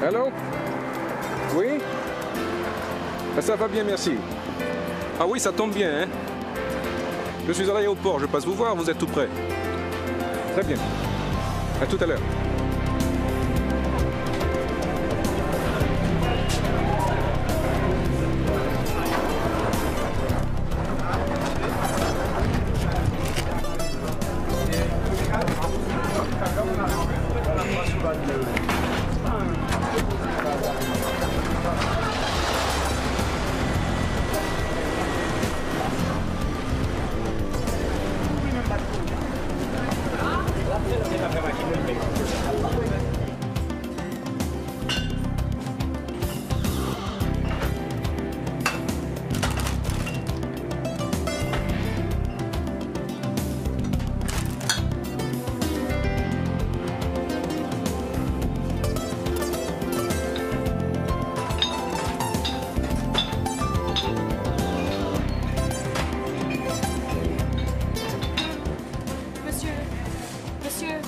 Allô? Oui? Ah, ça va bien, merci. Ah oui, ça tombe bien, hein? Je suis à l'aéroport, je passe vous voir, vous êtes tout près. Très bien. À tout à l'heure.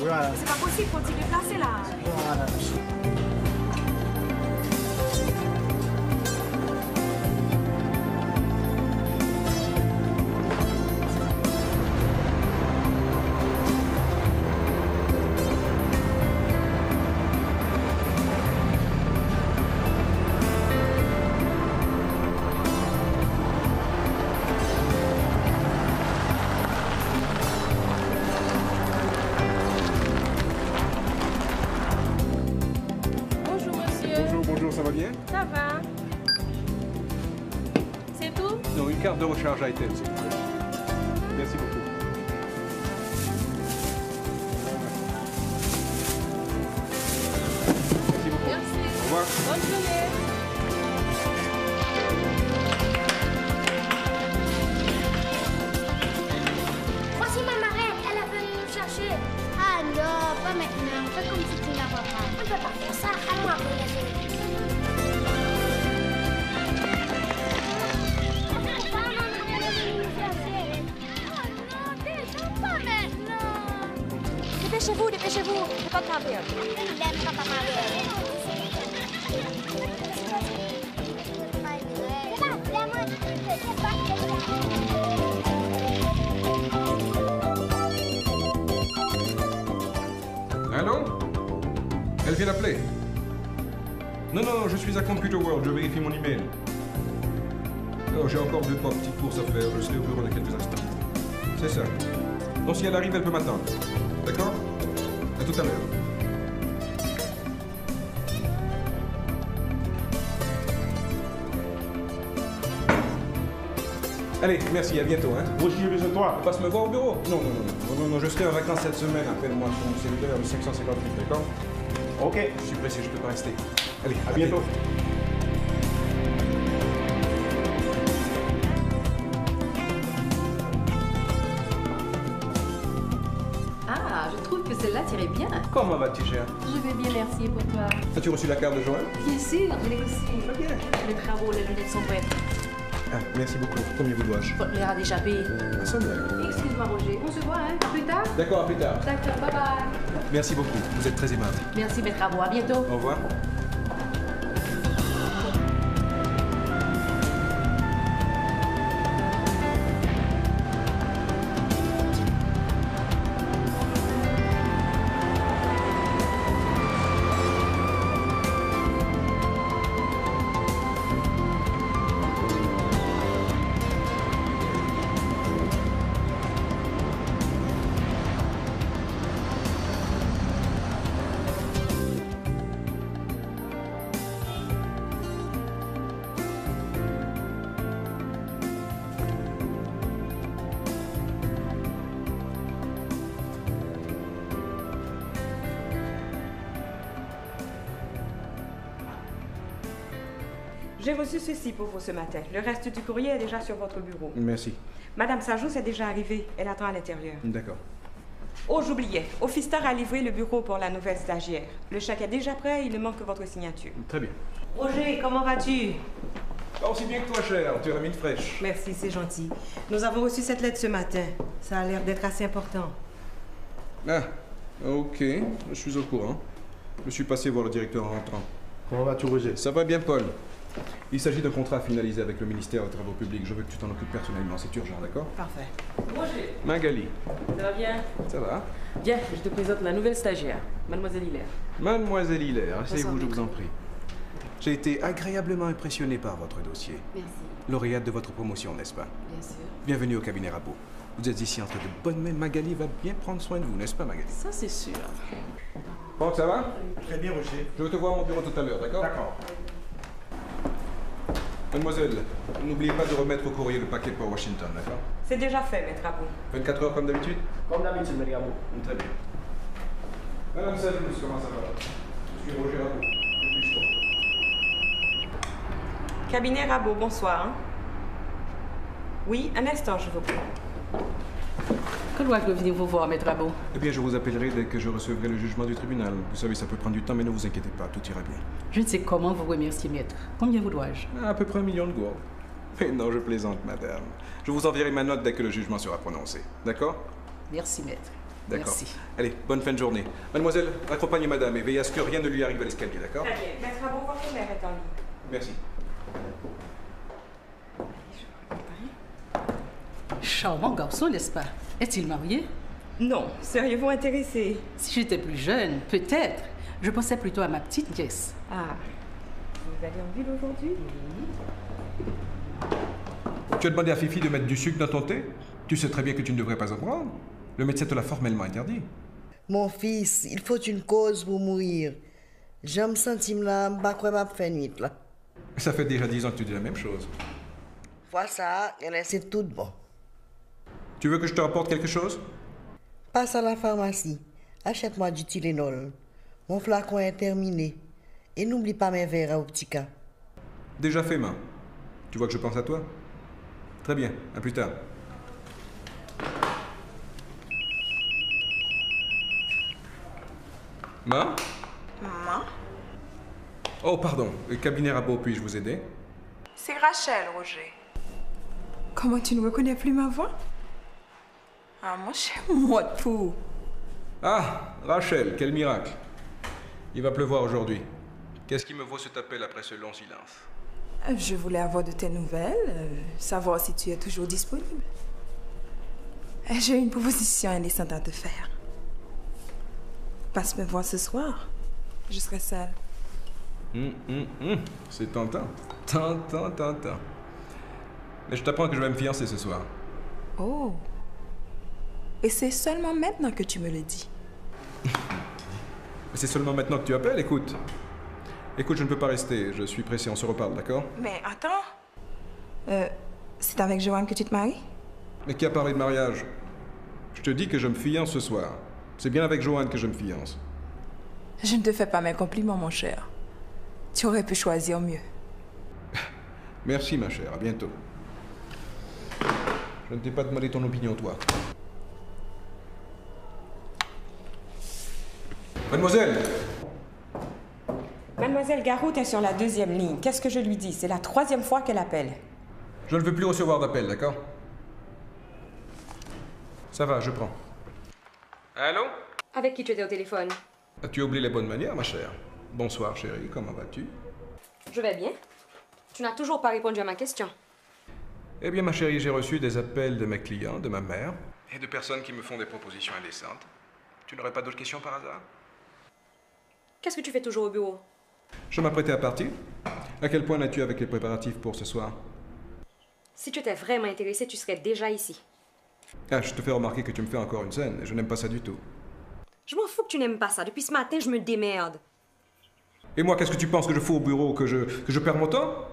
Voilà. C'est pas possible, faut-il déplacer là. Voilà. Bonjour, ça va bien? Ça va. C'est tout? Non, une carte de recharge à Etel, s'il vous plaît. Merci beaucoup. Merci beaucoup. Merci. Au revoir. Bonne journée. Voici ma marraine, elle est venue nous chercher. Ah non, pas maintenant. Fais comme si tu n'as pas. On ne peut pas faire ça. Allons après les autres. Dépêchez-vous, dépêchez-vous. C'est pas grave. Il aime pas ma marraine. Allô? Elle vient d'appeler. Non, je suis à Computer World, je vérifie mon email. Oh, j'ai encore 2-3 petites courses à faire, je serai au bureau dans quelques instants. C'est ça. Donc si elle arrive, elle peut m'attendre. D'accord? À tout à l'heure. Allez, merci, à bientôt. Hein. Moi, j'ai besoin de toi. On passe me voir au bureau? Non, je serai en vacances cette semaine. Appelle-moi sur mon cellulaire de 558, d'accord? Ok. Je suis pressé, je peux pas rester. Allez, À bientôt. Ah, je trouve que celle-là tirait bien. Comment vas-tu, cher? Je vais bien, merci. Et pour toi? As-tu reçu la carte de Joël? Bien sûr, je l'ai reçu. Très bien. Les travaux, les lunettes sont prêtes. Ah, merci beaucoup. Combien vous dois-je? Faut l'air à d'échapper. Ah, ça va. Excuse-moi, Roger. On se voit, hein? À plus tard? D'accord, à plus tard. D'accord, bye bye. Merci beaucoup. Vous êtes très aimable. Merci, mes travaux. À bientôt. Au revoir. J'ai reçu ceci pour vous ce matin. Le reste du courrier est déjà sur votre bureau. Merci. Madame Sajous est déjà arrivée. Elle attend à l'intérieur. D'accord. Oh, j'oubliais. Officer a livré le bureau pour la nouvelle stagiaire. Le chèque est déjà prêt, il ne manque que votre signature. Très bien. Roger, comment vas-tu? Pas aussi bien que toi, cher. Tu as la mine fraîche. Merci, c'est gentil. Nous avons reçu cette lettre ce matin. Ça a l'air d'être assez important. Ah, ok. Je suis au courant. Je suis passé voir le directeur en rentrant. Comment vas-tu, Roger? Ça va bien, Paul. Il s'agit d'un contrat finalisé avec le ministère des Travaux Publics. Je veux que tu t'en occupes personnellement. C'est urgent, d'accord? Parfait. Roger, Magali. ça va bien? Ça va? Viens, je te présente la nouvelle stagiaire, Mademoiselle Hilaire. Mademoiselle Hilaire, asseyez-vous, je Bonsoir, vous en prie. J'ai été agréablement impressionné par votre dossier. Merci. Lauréate de votre promotion, n'est-ce pas? Bien sûr. Bienvenue au cabinet Rabot. Vous êtes ici entre de bonnes mains. Magali va bien prendre soin de vous, n'est-ce pas, Magali? Ça, c'est sûr. Bon, ça va? Très bien, Roger. Je vais te voir à mon bureau tout à l'heure, d'accord? D'accord. Mademoiselle, n'oubliez pas de remettre au courrier le paquet pour Washington, d'accord? C'est déjà fait, maître Abou. 24 heures comme d'habitude? Comme d'habitude, mes gars. Très bien. Madame Salus, comment ça va? Je suis Roger Rabot. Depuis je Cabinet Rabot, bonsoir. Hein? Oui, un instant, je vous prie. Quand dois-je venir vous voir, Maître Rabot? Eh bien, je vous appellerai dès que je recevrai le jugement du tribunal. Vous savez, ça peut prendre du temps, mais ne vous inquiétez pas, tout ira bien. Je ne sais comment vous remercier, Maître. Combien vous dois-je? À peu près 1 million de gourdes. Mais non, je plaisante, madame. Je vous enverrai ma note dès que le jugement sera prononcé. D'accord? Merci, Maître. D'accord. Merci. Allez, bonne fin de journée. Mademoiselle, accompagnez madame et veillez à ce que rien ne lui arrive à l'escalier, d'accord? Très bien. Maître Abou, votre mère est en ligne. Merci. Charmant garçon, n'est-ce pas? Est-il marié? Non, seriez-vous intéressé? Si j'étais plus jeune, peut-être. Je pensais plutôt à ma petite nièce. Ah, vous allez en ville aujourd'hui? Tu as demandé à Fifi de mettre du sucre dans ton thé? Tu sais très bien que tu ne devrais pas en prendre. Le médecin te l'a formellement interdit. Mon fils, il faut une cause pour mourir. Je me sens là, je ne vais pas faire nuit là. Ça fait déjà 10 ans que tu dis la même chose. Voilà ça, c'est tout bon. Tu veux que je te rapporte quelque chose? Passe à la pharmacie, achète-moi du Tylenol. Mon flacon est terminé. Et n'oublie pas mes verres à Optica. Déjà fait, main. Tu vois que je pense à toi? Très bien, à plus tard. Ma? Maman? Oh, pardon. Cabinet Rabot, puis-je vous aider? C'est Rachel, Roger. Comment tu ne reconnais plus ma voix? Ah, mon cher, moi de fou. Ah, Rachel, quel miracle. Il va pleuvoir aujourd'hui. Qu'est-ce qui me vaut cet appel après ce long silence? Je voulais avoir de tes nouvelles, savoir si tu es toujours disponible. J'ai une proposition indécente à te faire. Passe me voir ce soir. Je serai seule. C'est tentant. Tentant. Mais je t'apprends que je vais me fiancer ce soir. Oh. Et c'est seulement maintenant que tu me le dis. Mais c'est seulement maintenant que tu appelles, écoute. Écoute, je ne peux pas rester. Je suis pressé, on se reparle, d'accord? Mais attends. C'est avec Joanne que tu te maries? Mais qui a parlé de mariage? Je te dis que je me fiance ce soir. C'est bien avec Joanne que je me fiance. Je ne te fais pas mes compliments, mon cher. Tu aurais pu choisir mieux. Merci, ma chère. À bientôt. Je ne t'ai pas demandé ton opinion, toi. Mademoiselle! Mademoiselle Garout est sur la 2e ligne. Qu'est-ce que je lui dis? C'est la 3e fois qu'elle appelle. Je ne veux plus recevoir d'appel, d'accord? Ça va, je prends. Allô? Avec qui tu étais au téléphone? As-tu oublié les bonnes manières, ma chère? Bonsoir, chérie. Comment vas-tu? Je vais bien. Tu n'as toujours pas répondu à ma question. Eh bien, ma chérie, j'ai reçu des appels de mes clients, de ma mère, et de personnes qui me font des propositions indécentes. Tu n'aurais pas d'autres questions par hasard? Qu'est-ce que tu fais toujours au bureau? Je m'apprêtais à partir. À quel point es-tu avec les préparatifs pour ce soir? Si tu étais vraiment intéressé, tu serais déjà ici. Ah, je te fais remarquer que tu me fais encore une scène, et je n'aime pas ça du tout. Je m'en fous que tu n'aimes pas ça. Depuis ce matin, je me démerde. Et moi, qu'est-ce que tu penses que je fous au bureau, que je perds mon temps?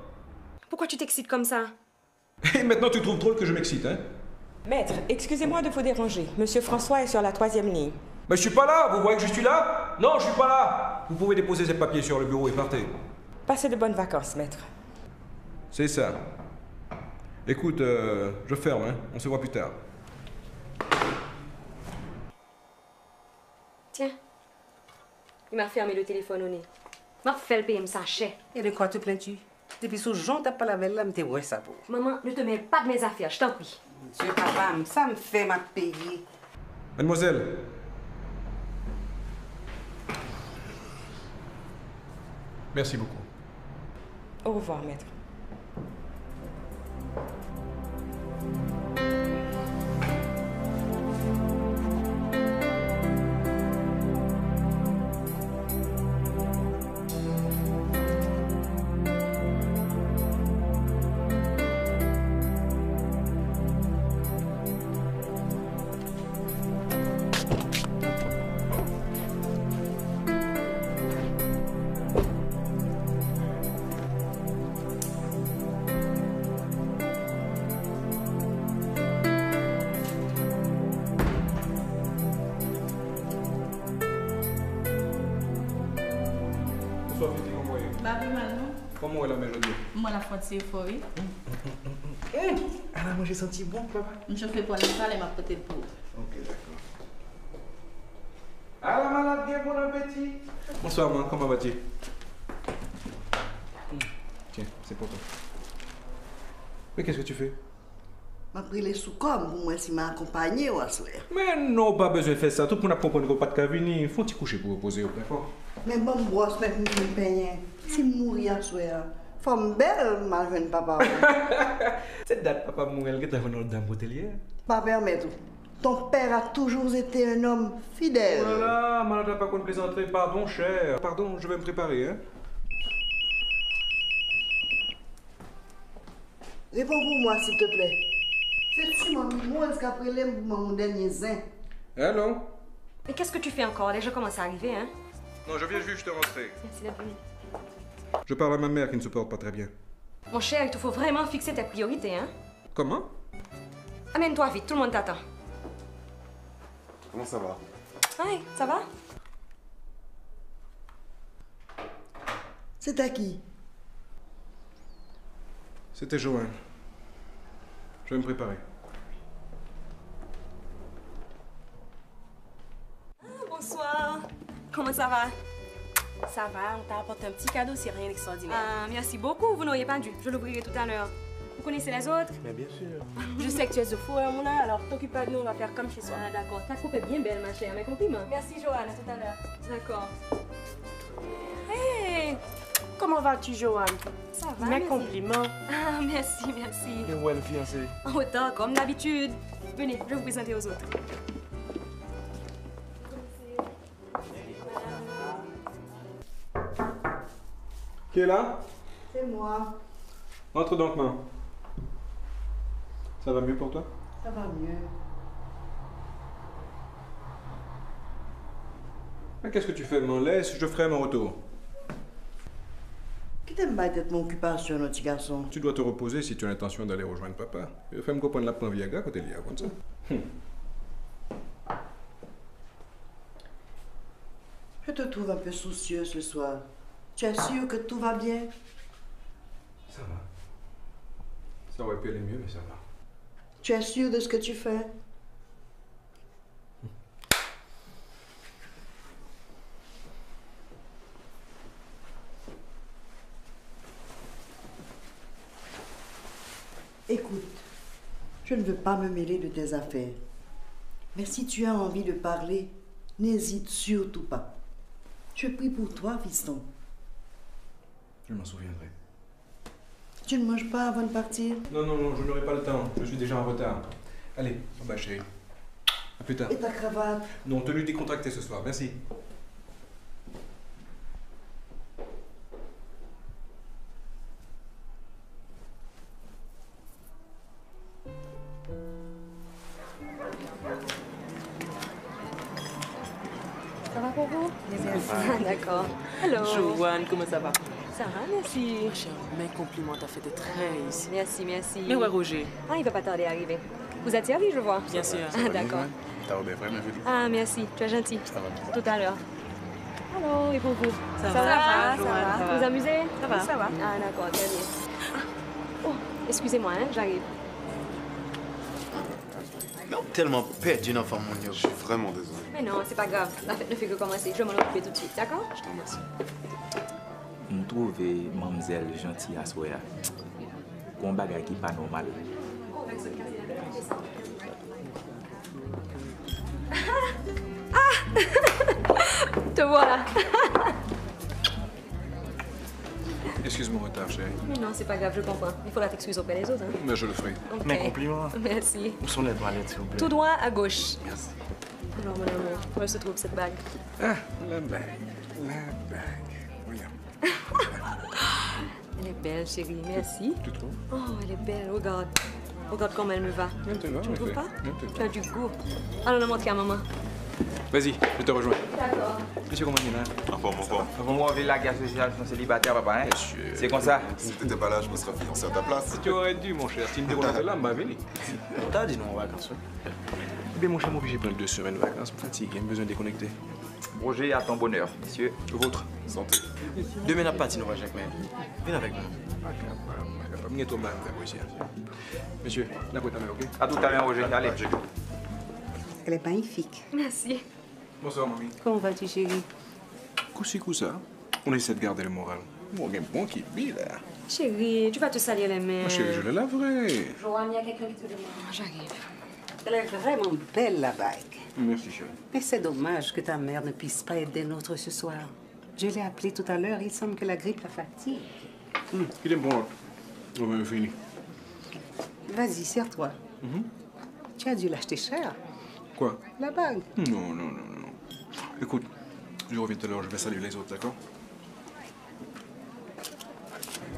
Pourquoi tu t'excites comme ça? Et maintenant, tu trouves drôle que je m'excite, hein? Maître, excusez-moi de vous déranger. Monsieur François est sur la 3e ligne. Mais je suis pas là! Vous voyez que je suis là? Non, je suis pas là! Vous pouvez déposer ces papiers sur le bureau et partez. Passez de bonnes vacances, maître. C'est ça. Écoute, je ferme, hein? On se voit plus tard. Tiens. Il m'a fermé le téléphone au nez. M'a fait le payer, me sachet. Et de quoi te plains-tu? Depuis ce jour, t'as pas la veille là, mais t'es ouais ça pour. Maman, ne te mêle pas de mes affaires, je t'en prie. Monsieur papa, ça me fait ma payer. Mademoiselle. Merci beaucoup. Au revoir, maître. Comment est la mélodie? Moi, la faute, c'est euphorie. Elle a mangé senti bon, papa. Je fais pour le salle et m'a prêté le pot. Ok, d'accord. Ah, la malade, bien bon appétit. Bonsoir, maman. Comment vas-tu? Tiens, c'est pour toi. Mais qu'est-ce que tu fais? Je pris les sous-comme pour moi si m'a accompagné ou à soir. Mais non, pas besoin de faire ça. Tout le monde a compris qu'on pas de cavini. Il faut t'y coucher pour reposer, d'accord? Mais bon, brosse, mais je me peigner. Si je mourir à soir, femme belle, ma jeune papa. Cette date, papa mourir, elle est dans le dame hôtelière. Pas permettre. Ton père a toujours été un homme fidèle. Oh là là, malade, t'as pas qu'on plaisanterie. Pardon, cher. Pardon, je vais me préparer, hein. Réponds pour moi, s'il te plaît. C'est-tu moi qu'après l'aime pour mon dernier zin? Allô? Mais qu'est-ce que tu fais encore? Les gens commencent à arriver, hein? Non, je viens juste de rentrer. Merci d'être venu. Je parle à ma mère qui ne se porte pas très bien. Mon cher, il te faut vraiment fixer tes priorités, hein? Comment? Amène-toi vite, tout le monde t'attend. Comment ça va? Ouais, ça va? C'est à qui? C'était Joanne. Je vais me préparer. Bonsoir. Comment ça va? Ça va, on t'a apporté un petit cadeau, c'est rien d'extraordinaire. Ah, merci beaucoup, vous n'auriez pas dû. Je l'ouvrirai tout à l'heure. Vous connaissez les autres? Mais bien sûr. Je sais que tu es de fou, mon âme, alors t'occupe pas de nous, on va faire comme chez soi. Ah, d'accord. Ta coupe est bien belle, ma chère. Mes compliments. Merci, Joanne, à tout à l'heure. D'accord. Hey! Comment vas-tu, Joanne? Ça va, Mes merci. compliments. Ah, merci, merci. Et où est le fiancé? Autant, comme d'habitude. Venez, je vais vous présenter aux autres. Qui est là? C'est moi. Entre donc, maman. Ça va mieux pour toi? Ça va mieux. Mais qu'est-ce que tu fais, maman? Laisse, je ferai mon retour. Qui t'aime pas d'être mon occupation, notre petit garçon? Tu dois te reposer si tu as l'intention d'aller rejoindre papa. Fais-moi comprendre la prendre Viagra quand elle y a, comme ça. Je te trouve un peu soucieux ce soir. Tu es sûr que tout va bien? Ça va. Ça aurait pu aller mieux, mais ça va. Tu es sûr de ce que tu fais? Écoute, je ne veux pas me mêler de tes affaires. Mais si tu as envie de parler, n'hésite surtout pas. Je prie pour toi, fiston. Je m'en souviendrai. Tu ne manges pas avant de partir? Non, non, non, je n'aurai pas le temps. Je suis déjà en retard. Allez, au bas, chérie. À plus tard. Et ta cravate? Non, tenue décontractée ce soir. Merci. Ça va pour vous? Ah, d'accord. Hello. Joanne, comment ça va? Ça va, merci. Ma chère, mes compliments, t'as fait de très réussi. Merci, merci. Mais ouais, Roger? Ah, il va pas tarder à arriver. Vous êtes servi, je vois? Bien sûr. Ah, d'accord. T'as bien vraiment joli. Ah, merci. Tu es gentil. Ça va bien. Tout à l'heure. Allô, et pour vous? Ça va, va, ça Joanne, va. ça va. Vous amusez? Ça va. Ça va. Ah, d'accord, très bien. Ah. Oh, excusez-moi, hein, j'arrive. Mais on est tellement perdu dans l'enfant, mon Dieu. Je suis vraiment désolé. Mais non, c'est pas grave. La fête ne fait que commencer. Je vais m'en occuper tout de suite, d'accord? Je te remercie. Je trouve mademoiselle gentille à soi. Un bagage qui n'est pas normal. Te voilà. Excuse mon retard, chérie. Mais non, c'est pas grave, je comprends. Il faudra t'excuser auprès des autres. Hein? Mais je le ferai. Ok. Mes compliments. Merci. Où sont les toilettes, s'il vous plaît? Tout droit à gauche. Merci. Alors, mon amour, où elle se trouve cette bague? Ah, la bague. La bague. Regarde. Elle est belle, chérie, merci. Tu trouves? Oh, elle est belle, regarde. Regarde comment elle me va. Maintenant, Tu ne trouves pas? Maintenant. Tu as du goût. Allons la montrer à maman. Vas-y, je te rejoins. D'accord. Monsieur Romanina. Comment on vit la guerre sociale, je suis célibataire, papa, hein? C'est comme ça. Si t'étais pas là, je me serais fiancé à ta place. Tu aurais dû, mon cher. Si tu me déroules là, m'a venu. T'as dit non en vacances, oui. Eh bien, mon cher, moi, j'ai pris 2 semaines de vacances. Je me fatigue, j'ai besoin de déconnecter. Roger, à ton bonheur, monsieur. Le vôtre. Santé. Demain, n'a pas dit non, Jacques, mais viens avec moi. Monsieur, la boîte à main, ok? À tout à l'heure, Roger. Allez. Elle est magnifique. Merci. Bonsoir, mamie. Comment vas-tu, chérie? Coussi, ça. On essaie de garder le moral. Bon, il y a un bon qui vit, là. Chérie, tu vas te salir les mains. Ma chérie, je le laverai. Joanne, il y a quelqu'un qui te demande. J'arrive. Elle est vraiment belle, la bague. Merci, chérie. Mais c'est dommage que ta mère ne puisse pas être des nôtres ce soir. Je l'ai appelée tout à l'heure, il semble que la grippe la fatigue. Il est bon. On va fini. Vas-y, serre-toi. Tu as dû l'acheter cher. Quoi? La bague. Non. Écoute, je reviens tout à l'heure, je vais saluer les autres, d'accord?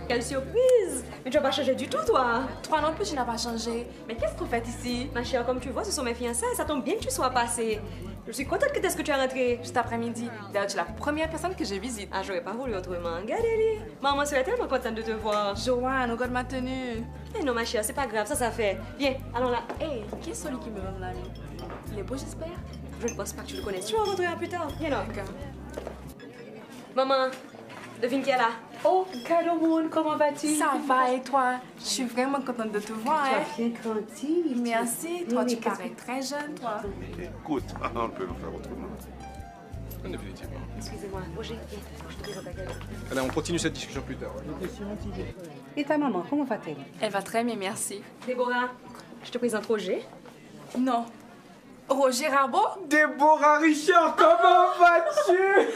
Quelle surprise! Mais tu vas pas changer du tout, toi! Toi non plus, tu n'as pas changé. Mais qu'est-ce que vous faites ici? Ma chère, comme tu vois, ce sont mes fiançailles. Ça tombe bien que tu sois passée. Je suis contente que tu es rentrée. Cet après-midi. D'ailleurs, tu es la première personne que je visite. Ah, j'aurais pas voulu autrement. Regardez-les. Maman serait tellement contente de te voir. Joanne, regarde ma tenue. Eh non, ma chère, c'est pas grave, ça fait. Viens, allons là. Hé, qui est celui qui me donne la nuit? Il est beau, j'espère? Je ne pense pas que tu le connaisses. Tu vas rentrer plus tard. Viens là. D'accord. Maman, devine qui est là. Oh, Caroline, comment vas-tu? Ça va et toi? Je suis vraiment contente de te voir. Tu Hein? as bien grandi. Merci. Toi, Oui, tu mais parais très jeune, toi. Écoute, on peut le faire autrement. Définitivement. Excusez-moi. Roger, viens. Je te présente à quelqu'un. Allez, on continue cette discussion plus tard. Et ta maman, comment va-t-elle? Elle va très bien, merci. Déborah, je te présente Roger. Non. Roger Rabot? Déborah Richard, comment vas-tu?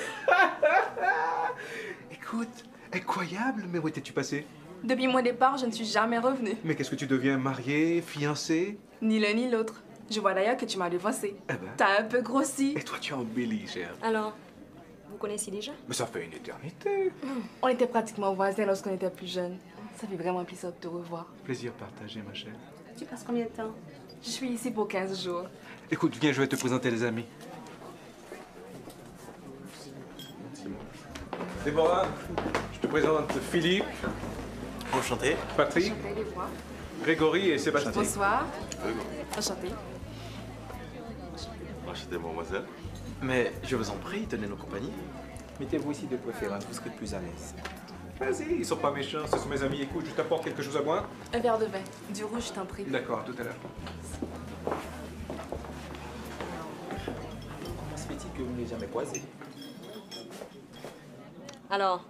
Écoute, incroyable, mais où étais-tu passé? Depuis mon départ, je ne suis jamais revenue. Mais qu'est-ce que tu deviens, mariée, fiancée? Ni l'un ni l'autre. Je vois d'ailleurs que tu m'as devancé. Eh ben. T'as un peu grossi. Et toi, tu as embelli, chère. Alors, vous connaissez déjà? Mais ça fait une éternité. On était pratiquement voisins lorsqu'on était plus jeunes. Ça fait vraiment plaisir de te revoir. Plaisir partagé, ma chère. Tu passes combien de temps? Je suis ici pour 15 jours. Écoute, viens, je vais te présenter les amis. Déborah, je te présente Philippe. Enchanté. Patrick, Enchantée de voir. Grégory et Sébastien. Bonsoir. Enchantée. Enchanté, mademoiselle. Mais je vous en prie, tenez-nous compagnie. Mettez-vous ici de préférence, vous serez plus à l'aise. Vas-y, ils sont pas méchants, ce sont mes amis. Écoute, je t'apporte quelque chose à boire? Un verre de vin. Du rouge, je t'en prie. D'accord, à tout à l'heure. Comment se fait-il que vous n'ayez jamais croisé? Alors,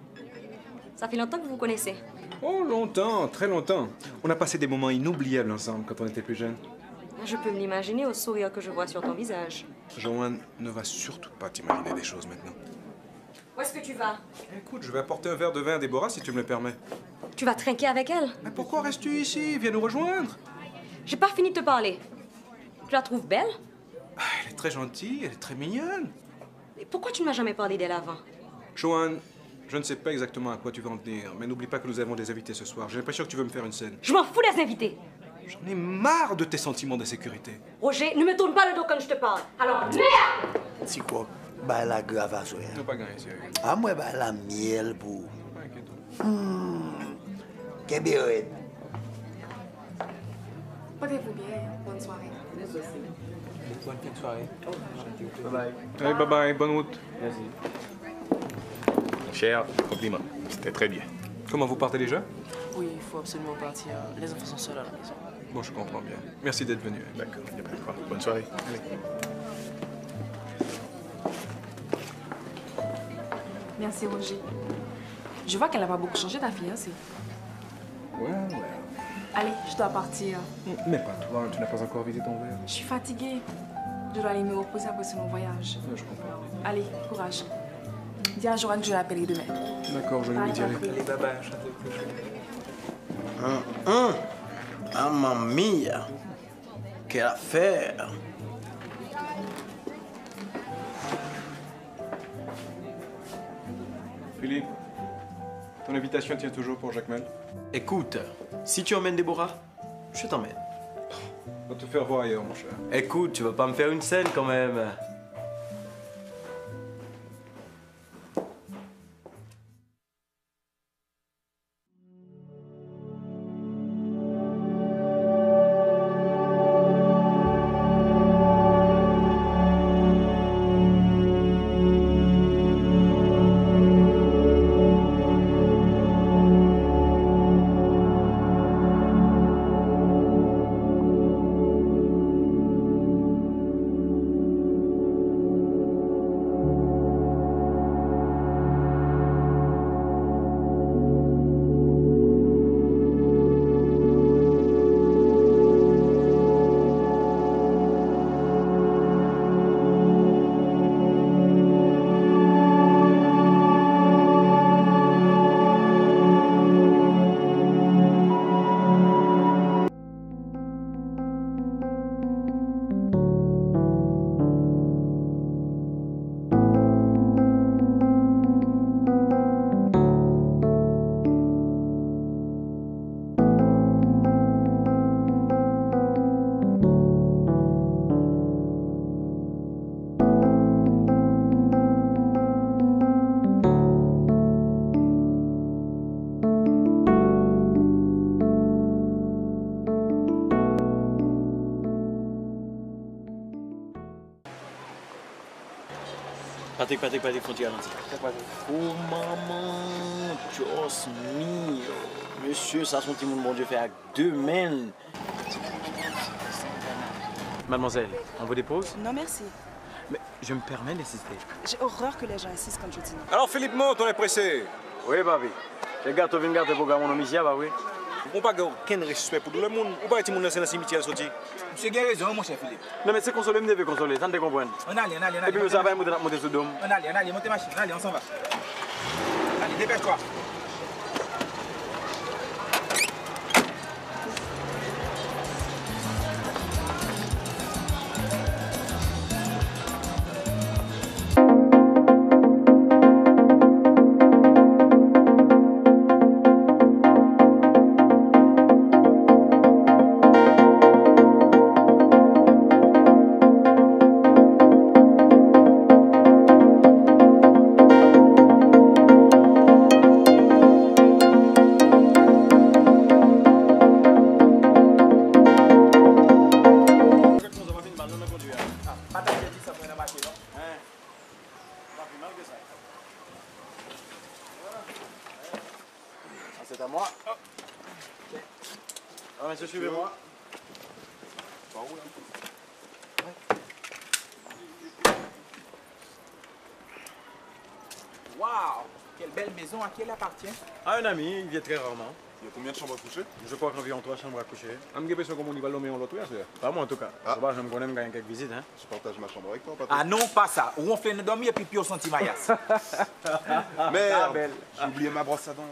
ça fait longtemps que vous vous connaissez? Oh, longtemps, très longtemps. On a passé des moments inoubliables ensemble quand on était plus jeunes. Je peux me l'imaginer au sourire que je vois sur ton visage. Joanne ne va surtout pas t'imaginer des choses maintenant. Où est-ce que tu vas? Écoute, je vais apporter un verre de vin à Déborah si tu me le permets. Tu vas trinquer avec elle? Mais pourquoi restes-tu ici? Viens nous rejoindre. J'ai pas fini de te parler. Tu la trouves belle? Ah, elle est très gentille, elle est très mignonne. Et pourquoi tu ne m'as jamais parlé d'elle avant? Joanne, je ne sais pas exactement à quoi tu vas en venir, mais n'oublie pas que nous avons des invités ce soir. J'ai l'impression que tu veux me faire une scène. Je m'en fous des invités. J'en ai marre de tes sentiments d'insécurité. Roger, ne me tourne pas le dos quand je te parle. Alors, merde! Si quoi, bah la grave à jouer. Non, pas gagné, sérieux. Ah, moi, bah la miel pour. Kébéret. Portez-vous bien. Bonne soirée. Bonne fin de soirée. Bye bye. Allez, bye bye, bonne route. Merci. Cher, compliment. C'était très bien. Comment vous partez déjà? Oui, il faut absolument partir. Les enfants sont seuls à la maison. Bon, je comprends bien. Merci d'être venu. D'accord, il n'y a pas de quoi. Bonne soirée. Allez. Merci, Roger. Je vois qu'elle n'a pas beaucoup changé, ta fiancée. Ouais. Allez, je dois partir. Mais pas toi, tu n'as pas encore visité ton verre. Je suis fatiguée. Je dois aller me reposer après ce long voyage. Je comprends. Allez, courage. Dis à Joanne que je l'appelle demain. D'accord, je vais lui dire. Allez, bye bye. Mamma mia! Quelle affaire! Philippe, ton invitation tient toujours pour Jacmel? Écoute, si tu emmènes Déborah, je t'emmène. Va te faire voir ailleurs, mon cher. Écoute, tu vas pas me faire une scène quand même. Patrick, faut dire oh maman, Dios mio. Monsieur, ça son petit monde, bon Dieu, fait avec 2 mains. Mademoiselle, on vous dépose? Non, merci. Mais je me permets d'insister. J'ai horreur que les gens insistent quand je dis non. Alors Philippe, monte, on est pressé. Oui, babi. Les gars, tu viens garder pour mon homme ici, bah oui. On n'a pas aucun respect pour tout le monde. On va pas dans le cimetière sorti. Monsieur a raison, mon cher Philippe. Non, mais c'est consoler, je devais consoler, ça te comprendre. On allez. Et puis, vous savez, monter sous dôme. On allez, montez machine, allez, on s'en va. Allez, dépêche-toi. C'est à moi. Ah, monsieur, suivez-moi. Par où, là? Waouh! Quelle belle maison, à qui elle appartient? À un ami, il vient très rarement. Il y a combien de chambres à coucher? Je crois qu'environ 3 chambres à coucher. Je me question comment on va l'homme en l'autre, c'est? Pas moi en tout cas. Ah. Je me connais même quelques visites. Hein. Je partage ma chambre avec toi, Patrick. Ah non, pas ça. Où on fait une dormir et puis on senti Mayas. Merde, j'ai oublié ma brosse à dents.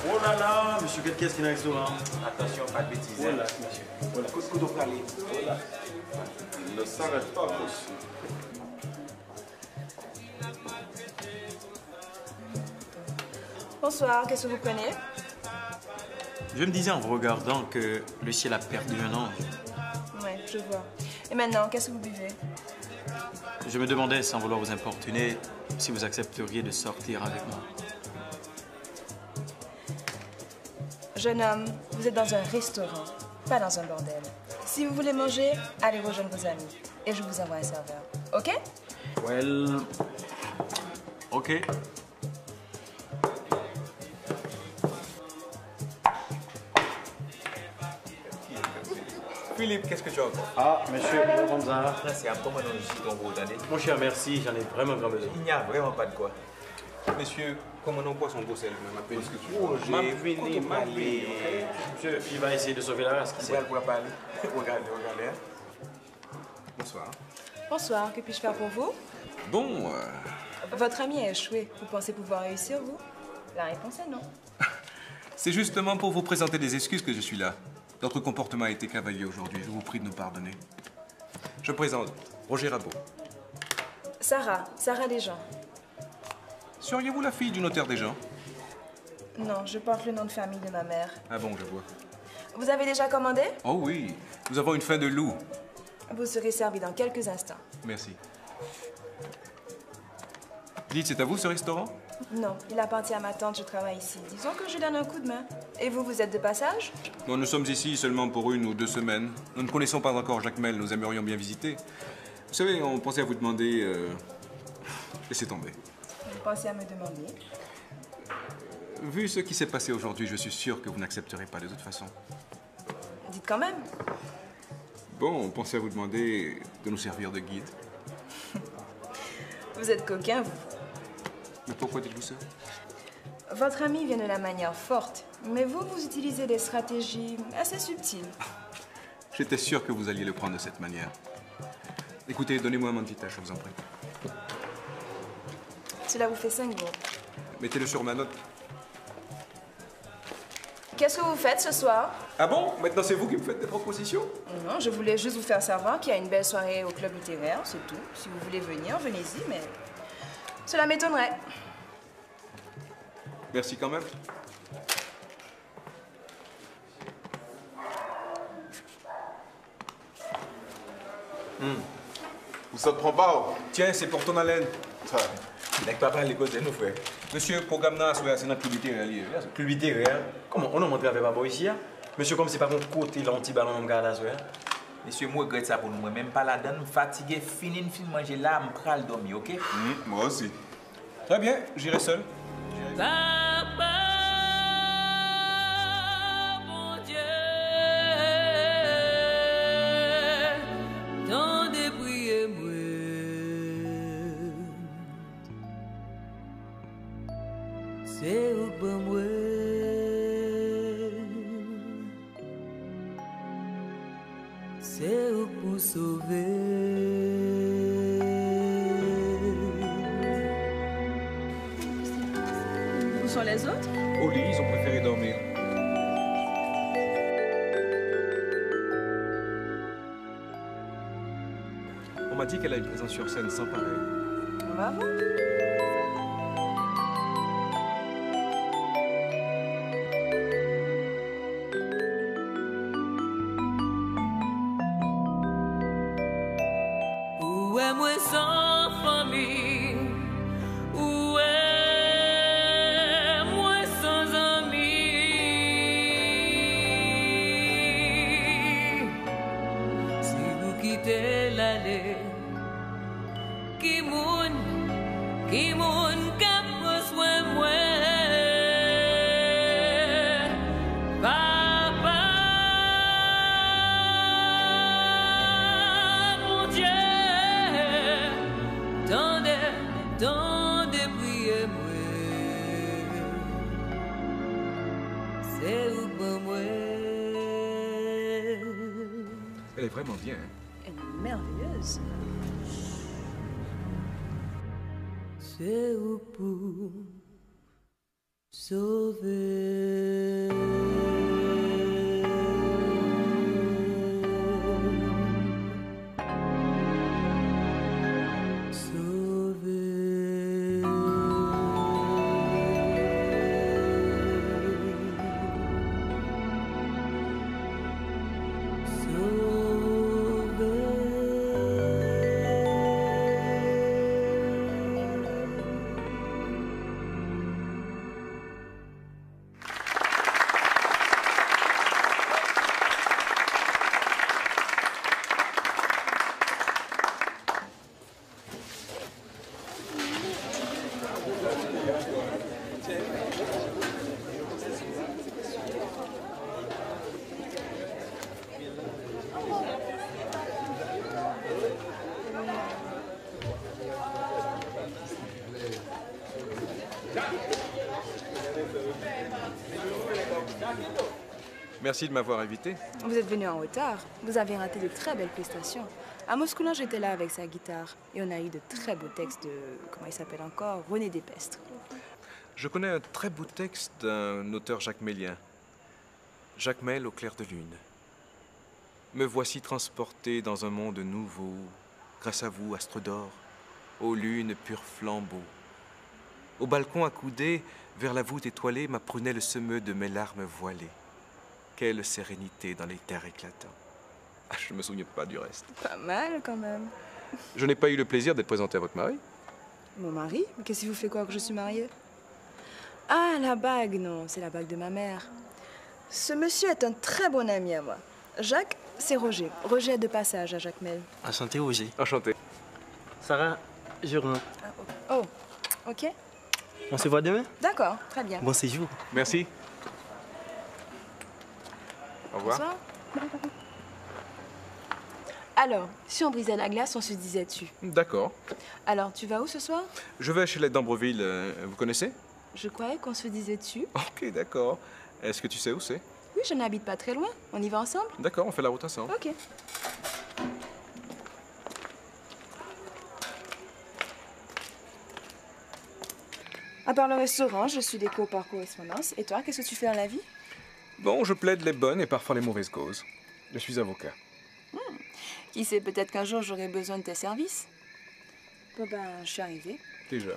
Oh là là, monsieur, qu'est-ce qu'il y a dans le restaurant? Attention, pas de bêtises. Voilà, monsieur. Voilà, coup de aller. Voilà. Il ne s'arrête pas, monsieur. Bonsoir, qu'est-ce que vous prenez? Je me disais en vous regardant que le ciel a perdu un ange. Ouais, je vois. Et maintenant, qu'est-ce que vous buvez? Je me demandais, sans vouloir vous importuner, si vous accepteriez de sortir avec moi. Jeune homme, vous êtes dans un restaurant, pas dans un bordel. Si vous voulez manger, allez rejoindre vos amis. Et je vous envoie un serveur. OK? Well... Ok. Philippe, qu'est-ce que tu as encore? Ah, monsieur, comme ça. C'est un peu mon enregistré ton beau, attendez. Mon cher, merci, j'en ai vraiment grand besoin. Il n'y a vraiment pas de quoi. Messieurs, comment on boit son beau sel, m'appelle ce que tu veux. Oh, j'ai fini, Malé. Monsieur, il va essayer de sauver la race, qui sait? Regardez, regardez. Bonsoir. Bonsoir, que puis-je faire pour vous? Bon, Votre ami a échoué. Vous pensez pouvoir réussir, vous? La réponse est non. c'est justement pour vous présenter des excuses que je suis là. Notre comportement a été cavalier aujourd'hui. Je vous prie de nous pardonner. Je présente Roger Rabot. Sarah Desjans. Seriez-vous la fille du notaire Desjans? Non, je porte le nom de famille de ma mère. Ah bon, je vois. Vous avez déjà commandé? Oh oui, nous avons une faim de loup. Vous serez servi dans quelques instants. Merci. Dites, c'est à vous ce restaurant? Non, il appartient à ma tante, je travaille ici. Disons que je donne un coup de main. Et vous, vous êtes de passage? Non, nous sommes ici seulement pour 1 ou 2 semaines. Nous ne connaissons pas encore Jacmel, nous aimerions bien visiter. Vous savez, on pensait à vous demander... Laissez tomber. Vous pensez à me demander? Vu ce qui s'est passé aujourd'hui, je suis sûr que vous n'accepterez pas de toute façon. Dites quand même. Bon, on pensait à vous demander de nous servir de guide. Vous êtes coquin, vous. Mais pourquoi dites-vous ça? Votre ami vient de la manière forte, mais vous, vous utilisez des stratégies assez subtiles. J'étais sûr que vous alliez le prendre de cette manière. Écoutez, donnez-moi mon petit tâche, je vous en prie. Cela vous fait 5 jours. Mettez-le sur ma note. Qu'est-ce que vous faites ce soir? Ah bon? Maintenant, c'est vous qui me faites des propositions? Non, je voulais juste vous faire savoir qu'il y a une belle soirée au club littéraire, c'est tout. Si vous voulez venir, venez-y, mais cela m'étonnerait. Merci quand même. Ça te prend pas? Tiens, c'est pour ton haleine. Ça. Il n'a pas parlé de cause, nous, frère. Monsieur, programme là, c'est notre club littéraire. Club littéraire? Comment? On a montré avec Babo ici, hein? Monsieur, comme c'est pas mon côté, l'anti-ballon, on garde à soi. Monsieur, moi, je regrette ça pour nous. Même pas la donne, fatigué, fini, une film manger là, je vais dormir, ok? Moi aussi. Très bien, j'irai seul. Papa, mon Dieu, tant de prier moi, c'est au bon moi, c'est au pour sauver. Où sont les autres? Au lit, ils ont préféré dormir. On m'a dit qu'elle a une présence sur scène sans pareil. On va voir. Où est moi sans famille? Où est moi sans amis? Si vous quittez l'allée, qui moun k'ap prend soin moi? Papa, mon Dieu, tendez, priez moi, c'est où pour moi. Elle est vraiment bien. Hein? Elle est merveilleuse. C'est où pour sauver. Merci de m'avoir invité. Vous êtes venu en retard. Vous avez raté de très belles prestations. À Moscou, j'étais là avec sa guitare et on a eu de très beaux textes de, comment il s'appelle encore, René Despestre. Je connais un très beau texte d'un auteur jacmélien. Jacmel au clair de lune. Me voici transporté dans un monde nouveau, grâce à vous, astre d'or, aux lunes pur flambeau. Au balcon accoudé, vers la voûte étoilée, ma prunelle semeux de mes larmes voilées. Quelle sérénité dans les terres éclatants. Ah, je ne me souviens pas du reste. Pas mal, quand même. Je n'ai pas eu le plaisir d'être présenté à votre mari. Mon mari? Mais qu'est-ce qui vous fait croire que je suis mariée? Ah, la bague, non, c'est la bague de ma mère. Ce monsieur est un très bon ami à moi. Jacques, c'est Roger. Roger est de passage à Jacmel. Enchanté, Roger. Enchanté. Sarah, je rentre. Oh, ok. On se voit demain? D'accord, très bien. Bon séjour. Merci. Au revoir. Bonsoir. Alors, si on brisait la glace, on se disait tu. D'accord. Alors, tu vas où ce soir? Je vais chez les d'Ambreville. Vous connaissez? Je croyais qu'on se disait tu. Ok, d'accord. Est-ce que tu sais où c'est? Oui, je n'habite pas très loin. On y va ensemble? D'accord, on fait la route ensemble. Ok. À part le restaurant, je suis des cours par correspondance. Et toi, qu'est-ce que tu fais dans la vie? Bon, je plaide les bonnes et parfois les mauvaises causes. Je suis avocat. Qui sait, peut-être qu'un jour j'aurai besoin de tes services. Bon ben, je suis arrivée. Déjà.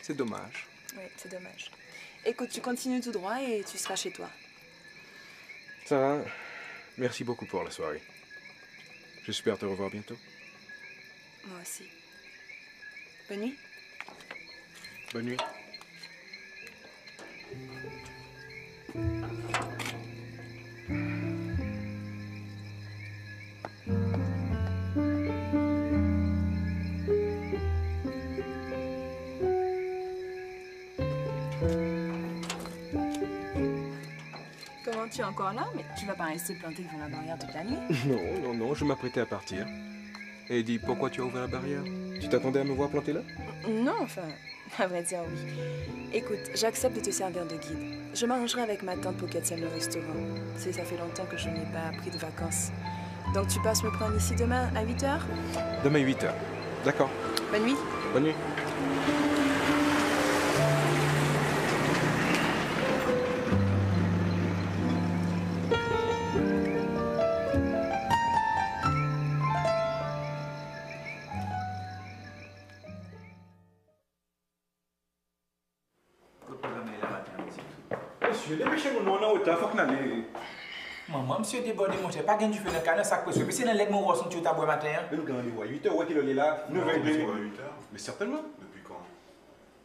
C'est dommage. Oui, c'est dommage. Écoute, tu continues tout droit et tu seras chez toi. Sarah, merci beaucoup pour la soirée. J'espère te revoir bientôt. Moi aussi. Bonne nuit. Bonne nuit. Comment tu es encore là? Mais tu vas pas rester planté devant la barrière toute la nuit? Non, je m'apprêtais à partir. Et dis, pourquoi tu as ouvert la barrière? Tu t'attendais à me voir planter là? Non, enfin, à vrai dire, oui. Écoute, j'accepte de te servir de guide. Je m'arrangerai avec ma tante pour qu'elle tienne le restaurant. Tu sais, ça fait longtemps que je n'ai pas pris de vacances. Donc tu passes me prendre ici demain à 8h? Demain 8h. D'accord. Bonne nuit. Bonne nuit. Monsieur, dépêchez-vous, nous, on est en retard, faut que nous allions. Maman, monsieur débordé, mon cher, pas gain du feu dans le canard, sac précieux. Mais c'est dans l'aide, mon roi, son tu as boire matin. Mais nous, quand on est 8h, où est-ce qu'il est là? 9h30. 8h? Mais certainement. Depuis quand?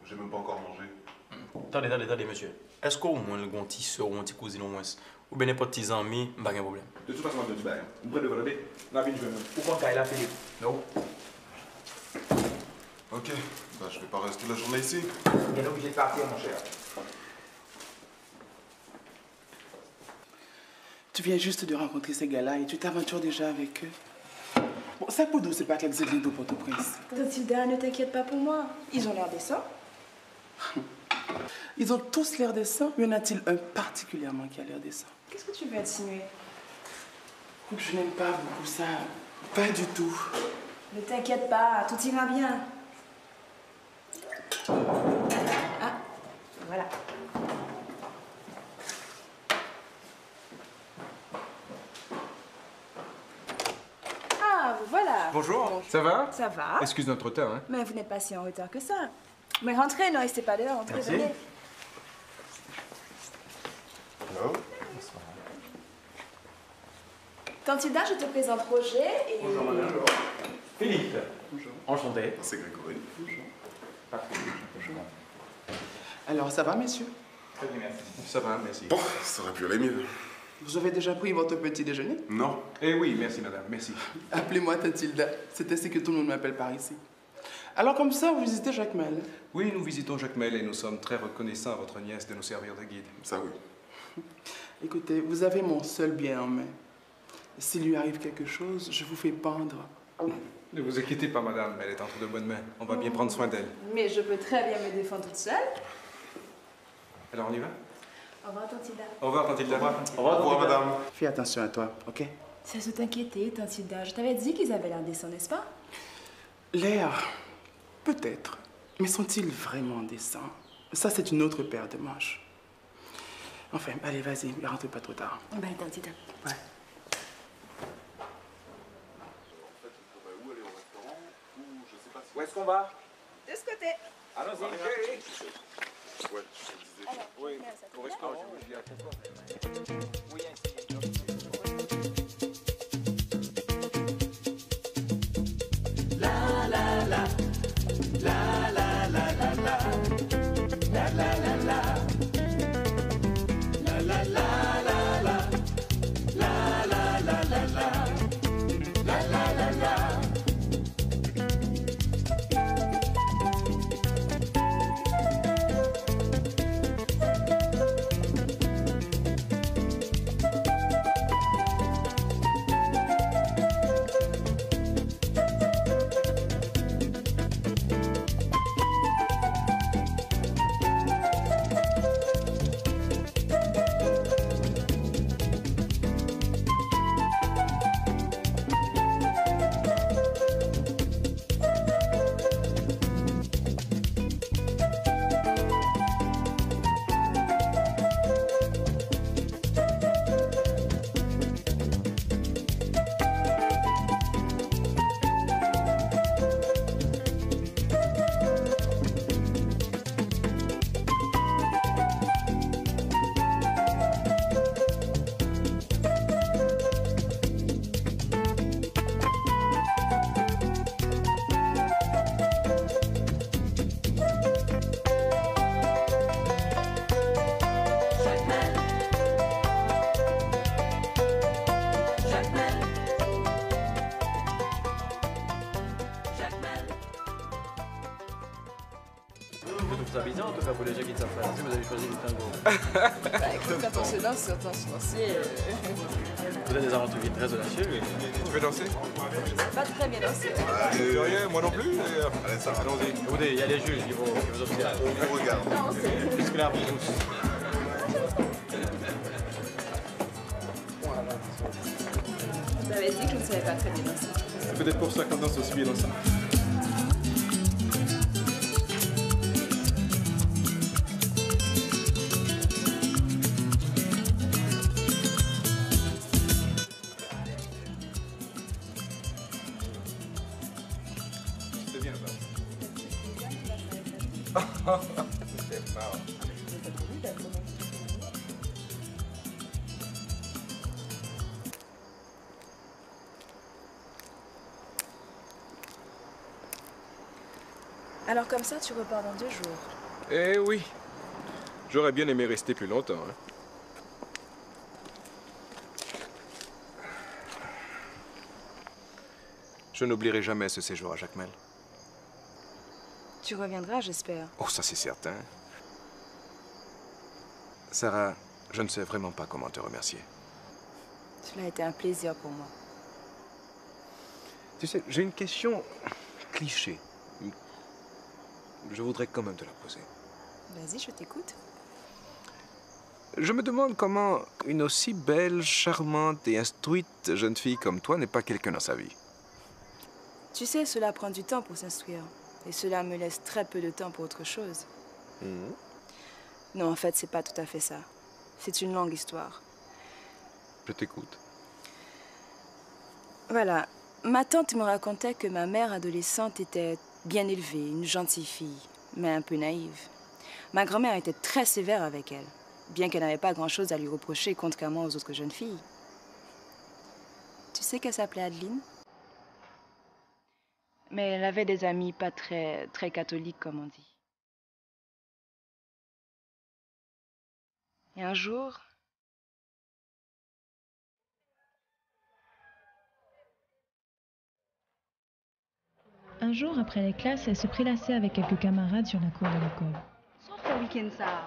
J'ai même pas encore mangé. Attendez, monsieur. Est-ce qu'au moins le petit soeur ou un petit cousine au moins, ou bien n'importe petit ami, pas de problème? De toute façon, on va te dire, on va te demander. La vie, je vais même. Ou quand il a Philippe? Non. Ok, bah je vais pas rester la journée ici. Il est obligé de partir, mon cher. Tu viens juste de rencontrer ces gars-là et tu t'aventures déjà avec eux. Bon, ça pour nous, c'est pas qu'ils aient de Port-au-Prince. Tilda, ne t'inquiète pas pour moi. Ils ont l'air décents. Ils ont tous l'air décents, mais y en a-t-il un particulièrement qui a l'air décent? Qu'est-ce que tu veux insinuer? Je n'aime pas beaucoup ça. Pas du tout. Ne t'inquiète pas, tout ira bien. Ah, voilà. Ah, voilà. Bonjour. Ça va? Ça va. Excuse notre retard, hein? Mais vous n'êtes pas si en retard que ça. Mais rentrez, ne restez pas dehors, rentrez, Merci. venez. Hello. Tantilda, je te présente Roger et... Bonjour, madame. Philippe. Bonjour. Enchanté. C'est Grégory. Bonjour. Alors, ça va, messieurs? Très bien, merci. Ça va, merci. Bon, ça aurait pu aller mieux. Vous avez déjà pris votre petit déjeuner? Non. Eh oui, merci madame, merci. Appelez-moi Tantilda. C'est ainsi que tout le monde m'appelle par ici. Alors, comme ça, vous visitez Jacmel? Oui, nous visitons Jacmel et nous sommes très reconnaissants à votre nièce de nous servir de guide. Ça, oui. Écoutez, vous avez mon seul bien en main. S'il lui arrive quelque chose, je vous fais pendre. Ne vous inquiétez pas, madame, elle est entre de bonnes mains. On va bien prendre soin d'elle. Mais je peux très bien me défendre toute seule. Alors, on y va? Au revoir, tante Hilda. Au revoir, tante Hilda. Au revoir, madame. Fais attention à toi, ok? Ça se t'inquiéter, tante Hilda. Je t'avais dit qu'ils avaient l'air décents, n'est-ce pas? L'air, peut-être. Mais sont-ils vraiment décents? Ça, c'est une autre paire de manches. Enfin, allez, vas-y, ne rentre pas trop tard. Bye, tante Hilda. Ouais. Où est-ce qu'on va? De ce côté. Allons-y. Ouais, je te disais. Alors, oui, au restaurant. La la la, la la la la la, la la la la, la la la la la, la la la la la, la la la la. Ça bizarre en tout cas pour les gens qui ne savent pas danser, vous avez choisi le tango. Bah écoute, quand on se lance sur ton financier, Vous avez des aventuriers très audacieux. Tu veux danser? pas très bien dansé. Rien, moi non plus. Allez, ça, allons-y. Écoutez, il y a les juges qui vous observent. On vous regarde. Puisque là, vous tous. Vous avez dit que je ne savais pas très bien danser. C'est peut-être pour ça qu'on danse aussi bien dans ça. C'était bien, ça. C'était marrant. Alors comme ça, tu repars dans 2 jours. Eh oui. J'aurais bien aimé rester plus longtemps. Hein. Je n'oublierai jamais ce séjour à Jacmel. Tu reviendras, j'espère. Oh, ça c'est certain. Sarah, je ne sais vraiment pas comment te remercier. Cela a été un plaisir pour moi. Tu sais, j'ai une question cliché. Je voudrais quand même te la poser. Vas-y, je t'écoute. Je me demande comment une aussi belle, charmante et instruite jeune fille comme toi n'est pas quelqu'un dans sa vie. Tu sais, cela prend du temps pour s'instruire. Et cela me laisse très peu de temps pour autre chose. Non, en fait, c'est pas tout à fait ça. C'est une longue histoire. Je t'écoute. Voilà. Ma tante me racontait que ma mère adolescente était bien élevée, une gentille fille, mais un peu naïve. Ma grand-mère était très sévère avec elle, bien qu'elle n'avait pas grand-chose à lui reprocher, contrairement aux autres jeunes filles. Tu sais qu'elle s'appelait Adeline? Mais elle avait des amis pas très catholiques, comme on dit. Et un jour... Un jour, après les classes, elle se prélassait avec quelques camarades sur la cour de l'école. Sauf le week-end, ça.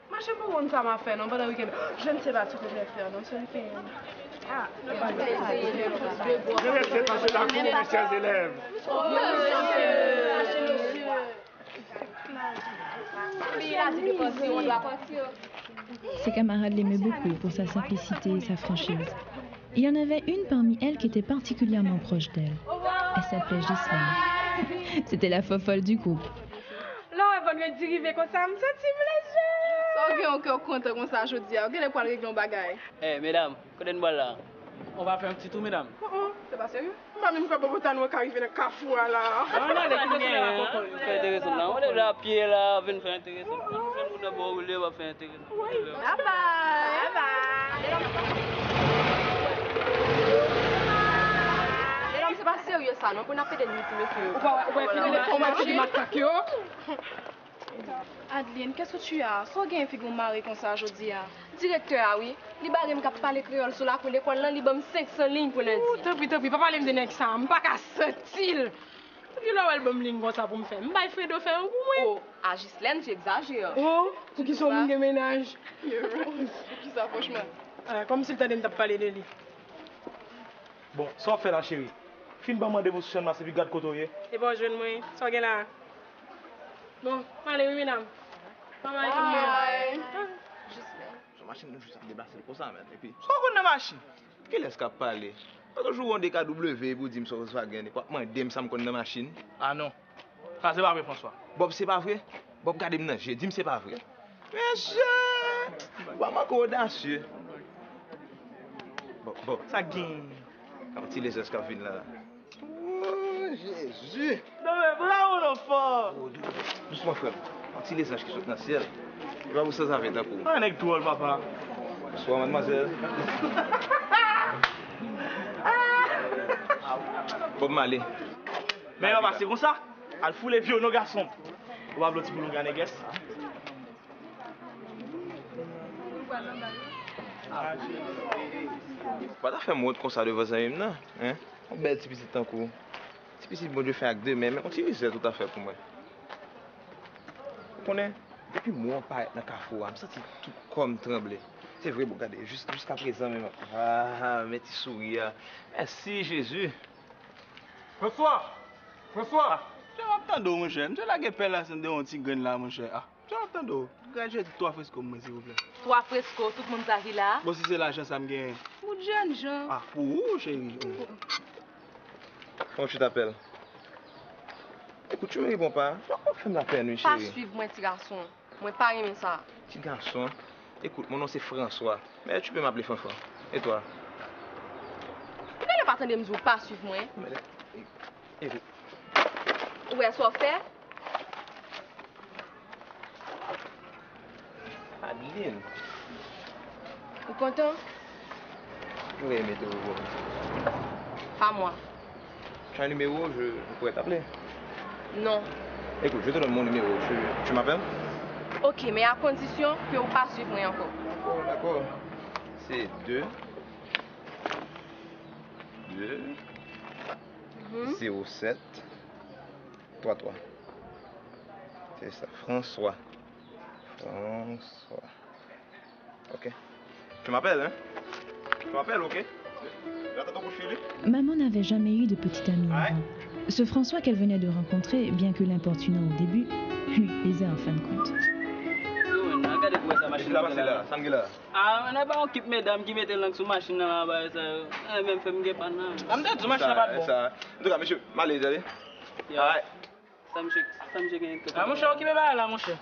Moi, je sais pas où ça m'a fait, non, pendant le week-end. Je ne sais pas ce que je vais faire, non, ce week-end. Ah, je vais faire passer la cour, mes chers élèves. Il a dit de passer, on doit partir. Ses camarades l'aimaient beaucoup pour sa simplicité et sa franchise. Il y en avait une parmi elles qui était particulièrement proche d'elle. Elle s'appelait Ghislaine. C'était la fofolle du groupe. Là, on va lui dériver comme ça, me senti léger. Ça, on est content comme ça, je dis. On est pas régler un bagage. Eh, mesdames, connaissez moi là. On va faire un petit tour, mesdames. C'est pas sérieux? Moi, même quand on va arriver dans le cafou là. On a des fait intéressant là. On est déjà à pied là, on va faire intéressant. On va d'abord rouler, on va faire intéressant. Bye bye. Bye bye. C'est pas sérieux ça, non? On a fait des nuits, monsieur. On va finir les tomates du macaque. Adeline, qu'est-ce que tu as? Soit bien fait qu'on marie comme ça aujourd'hui. Directeur, oui. Il va me parler créole sur la cour de l'école, il va me 500 lignes pour lundi. Tant pis, papa, il me donne ça. Je ne pas qu'à sentir. Puis là, elle va me ligne comme ça pour me faire. Je vais faire de faire pour moi. Oh, à Ghislaine, tu exagères. Oh, pour qui sont de ménage. Qui ça, franchement? Comme si tu avais parlé de lui. Bon, ça fait la chérie. Fin de rendez-vous sur ma puis garde côté. Et bon, je vais ça là. Bon, allez, oui, mesdames. Bye bye. Sa machine nous juste débarrasser comme ça maintenant. Et puis, ça qu'on a machine. Quel est-ce qu'a parlé? Parce que je joue en DKW pour dire que Volkswagen. Moi, je dis que c'est une machine. Ah non. Ça, c'est pas vrai, François. Bob, c'est pas vrai? Bob, regardez-moi, j'ai dit que c'est pas vrai. Monsieur! Bob, je suis audacieux. Bob. Ça gagne. Quand tu les escafines là. Oh, Jésus! Non, mais bravo, l'enfant! Doucement, frère. Quand tu les anges qui sont dans le ciel, il va vous s'en avec d'un coup. Un avec toi, papa. Bonsoir, mademoiselle. Bob Marley. Mais on va passer comme ça. Elle fout les vieux, nos garçons. On va appeler pour nous gagner, guest. Pas faire mode comme ça de vos amis, non? Hein? On bête petit petit temps coup. Petit bon Dieu fait avec deux mais on tire ça tout à fait pour moi. Vous connaissez? Depuis moi on parle dans le carrefour, je me sens tout comme tremblé. C'est vrai, vous regardez, jusqu'à présent même. Ah, mes petits sourires. Merci Jésus. François! François! Tu vas attendre, mon cher. Tu as la guépelle là, c'est un petit grain là, mon cher. Ah, tu vas attendre. J'ai dit 3 fresco, s'il vous plaît. 3 fresco, tout le monde arrive là. Bon, si c'est l'argent, ça me gagne. Mon jeune Jean. Ah, pour où, chérie? Comment tu t'appelles? Écoute, tu me réponds pas. Pourquoi tu fais la peine, chérie? Pas suivre moi, petit garçon. Moi, pas aimer ça. Petit garçon? Écoute, mon nom c'est François. Mais tu peux m'appeler François. Et toi? Pourquoi ne pas attendre me dire pas suivre moi? Écoute. Ouais, soit fait. Adeline. Vous content? J'aurais aimé te revoir. Pas moi. Tu as un numéro, je pourrais t'appeler? Non. Écoute, je te donne mon numéro. Tu m'appelles? Ok, mais à condition que vous ne pas suivre moi encore. D'accord. C'est 2 07 33. C'est ça, François. Ok. Tu m'appelles, hein? Tu m'appelles, ok? J'attends ton coup de fil. Maman n'avait jamais eu de petite amie avant. Ce François qu'elle venait de rencontrer, bien que l'importunant au début, lui plaisait en fin de compte. Ah, on n'a pas équipe mesdames qui mettent langue sur machine là, ça même fait me pas là. Am tête machine pas bon. Ça. En tout cas, monsieur, malais allez. Ouais. Ça me gagne. Ah mon cher, qui me va là mon cher.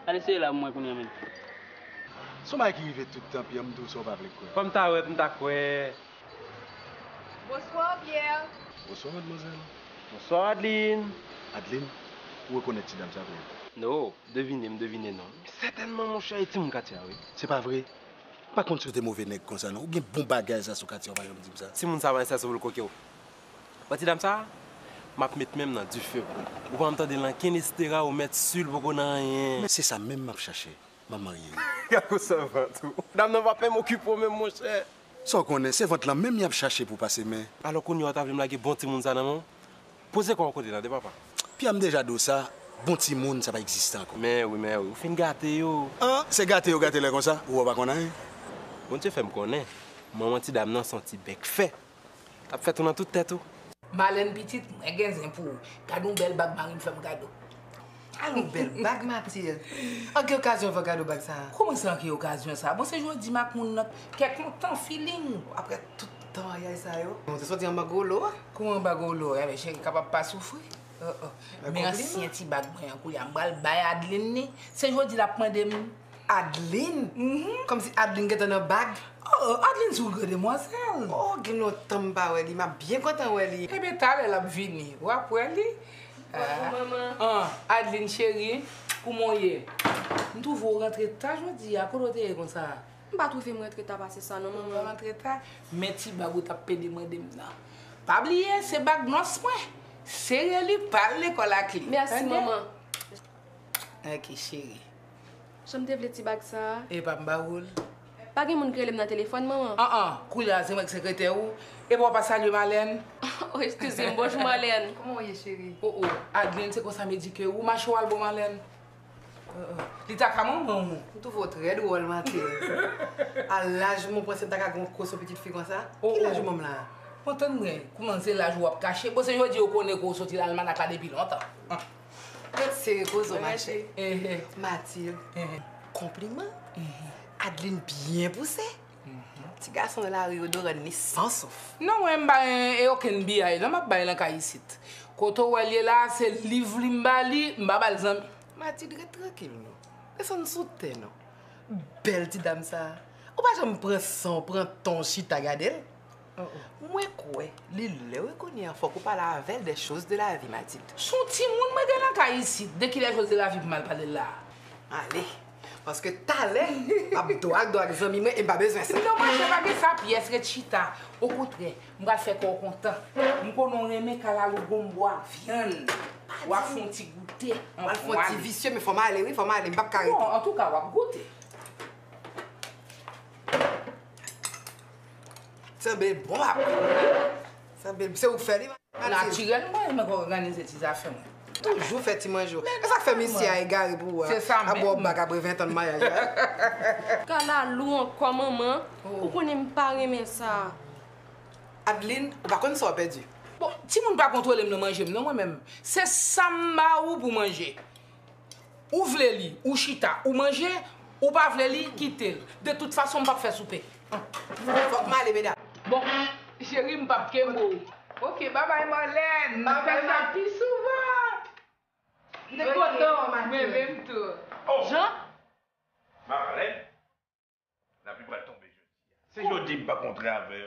Allez, c'est là moi pour y amener. Son mec qui vit tout le temps puis on me dit ça pas avec quoi. Comme ta ouais, m'ta quoi. Bonsoir Pierre. Bonsoir mademoiselle. Bonsoir Adeline. Adeline, vous reconnaissez dame ça vrai? Non, devinez non. Certainement mon cher est mon Katia, oui. C'est pas vrai. Par contre, tu es mauvais nègre comme ça non, ou bien bon bagage ça sur Katia, on va dire ça. Si mon savant ça sur le coquillot. Petit dame ça, m'a mettre même dans du feu. Ou pas m'entendre dans kinestera ou mettre sur pour qu'on rien. Mais c'est ça même m'a cherché, m'a marié. Qu'est-ce que ça va tout? Dame ne va pas m'occuper même mon cher. Ça connaît, c'est votre là même y a cherché pour passer mais. Alors qu'on y a table me bon petit monde ça non. Posez quoi côté là de papa. Puis am déjà dit ça. Bon petit monde, ça va exister encore. Mais oui. Vous faites gâter yo. Ah, c'est gâter là comme ça? Ou pas qu'on a? Bon Dieu fait me connaître. Maman ti dame nan son petit bec fait. T'as fait tout dans toute tête tout. Malène petite, moi gagne pour cadeau belle bag marine fait cadeau. Allons, belle bague, Mathilde. En quelle occasion vous regardez bague ça? Comment ça, en quelle occasion ça? Bon, c'est aujourd'hui, ma mon quelque temps feeling. Après tout le temps, il y a ça, yo. On te sorti en bagolo? Comment en bagolo? Eh bien, je suis capable de pas souffrir. Mais ancien petit bague, il y a un bal bail Adeline. C'est aujourd'hui la prendre de Adeline? Comme si Adeline était dans une bague? Oh, Adeline, c'est une demoiselle. Oh, il y a un temps, il m'a bien content, Welly. Eh bien, t'as elle a venu. Ouais, pour elle. Maman. Adeline, chérie, comment y est? Nous vous rentrer tard, je dis, à quoi t'es comme ça? Je ne vais pas trouver mon rentrer tard parce que ça, non, maman. Rentrer tard? Mais tu vas vous taper de moi, pas oublier, c'est bague non, c'est réellement pas l'école à clé. Merci, maman. Ok, chérie. J'aime te petit bag ça. Et pas m'baoul. Pas de monde qui dans le téléphone, maman. Koula, c'est moi qui secrétaire ou. Et pour pas saluer Marlène. Oh, excusez-moi, bonjour Marlène. Comment est chérie? Oh, Adeline, c'est quoi ça me dit que ou ma cheval bon Marlène? Il t'a comment, maman? Tout votre très drôle, Mathilde. À l'âge, mon pensais que t'as une grosse petite fille comme ça. Quel âge, maman là? Entends-moi, comment c'est l'âge où caché? Parce que je dis qu'on est qu'on sorti l'Allemagne depuis longtemps. C'est cause ma chérie. Mathilde. Compliment. Adeline bien poussée. Petit garçon de la rue d'Oran sans sauf. Non, moi, je n'ai aucun billet. Je n'ai pas ici. Quand on est là, c'est livre limbali, je Mathilde, tranquille. Laisse-nous sauter, non? Belle petite dame ça. Ou pas jamais prendre son, prendre ton shit à garder? Moi, quoi? L'île, qu'on y a, faut qu'on parle avec des choses de la vie, Mathilde. Son petit monde, moi, je ici. Dès qu'il a choses de la vie, je mal parler là. Allez. Parce que t'as l'air, je dois des amis, et pas besoin de ça. Non, moi, je ne vais pas ça pièce que chita. Au contraire, je vais faire qu'on content. Je vais aimer qu'à la boire viande. On va faire un petit goûter. On va faire un petit vicieux, mais il faut m'aller, oui, il faut m'aller, je ne vais pas carrer. Bon, en tout cas, on va goûter. C'est bien bon, c'est où faire, naturellement, je vais organiser ces affaires. Toujours fait manger. C'est ça que fait Messi à égarer pour boire bac après 20 ans de mariage. Quand la lou encore, maman, pourquoi ne pas aimer ça? Adeline, par contre, ça a perdu. Bon, si vous ne pas contrôler le manger, non moi-même, c'est samba ou pour manger. Ou v'leli, ou chita, ou manger, ou pas v'leli, quitter. De toute façon, on va faire souper. Faut que m'aller, mesdames. Bon, chérie, je pas kembo. Ok, bye bye Marlène. Je fais ça plus souvent. Je suis content, mais même tout. Jean? Marlène? La pluie va tomber jeudi. C'est jeudi, je ne pas contre avec.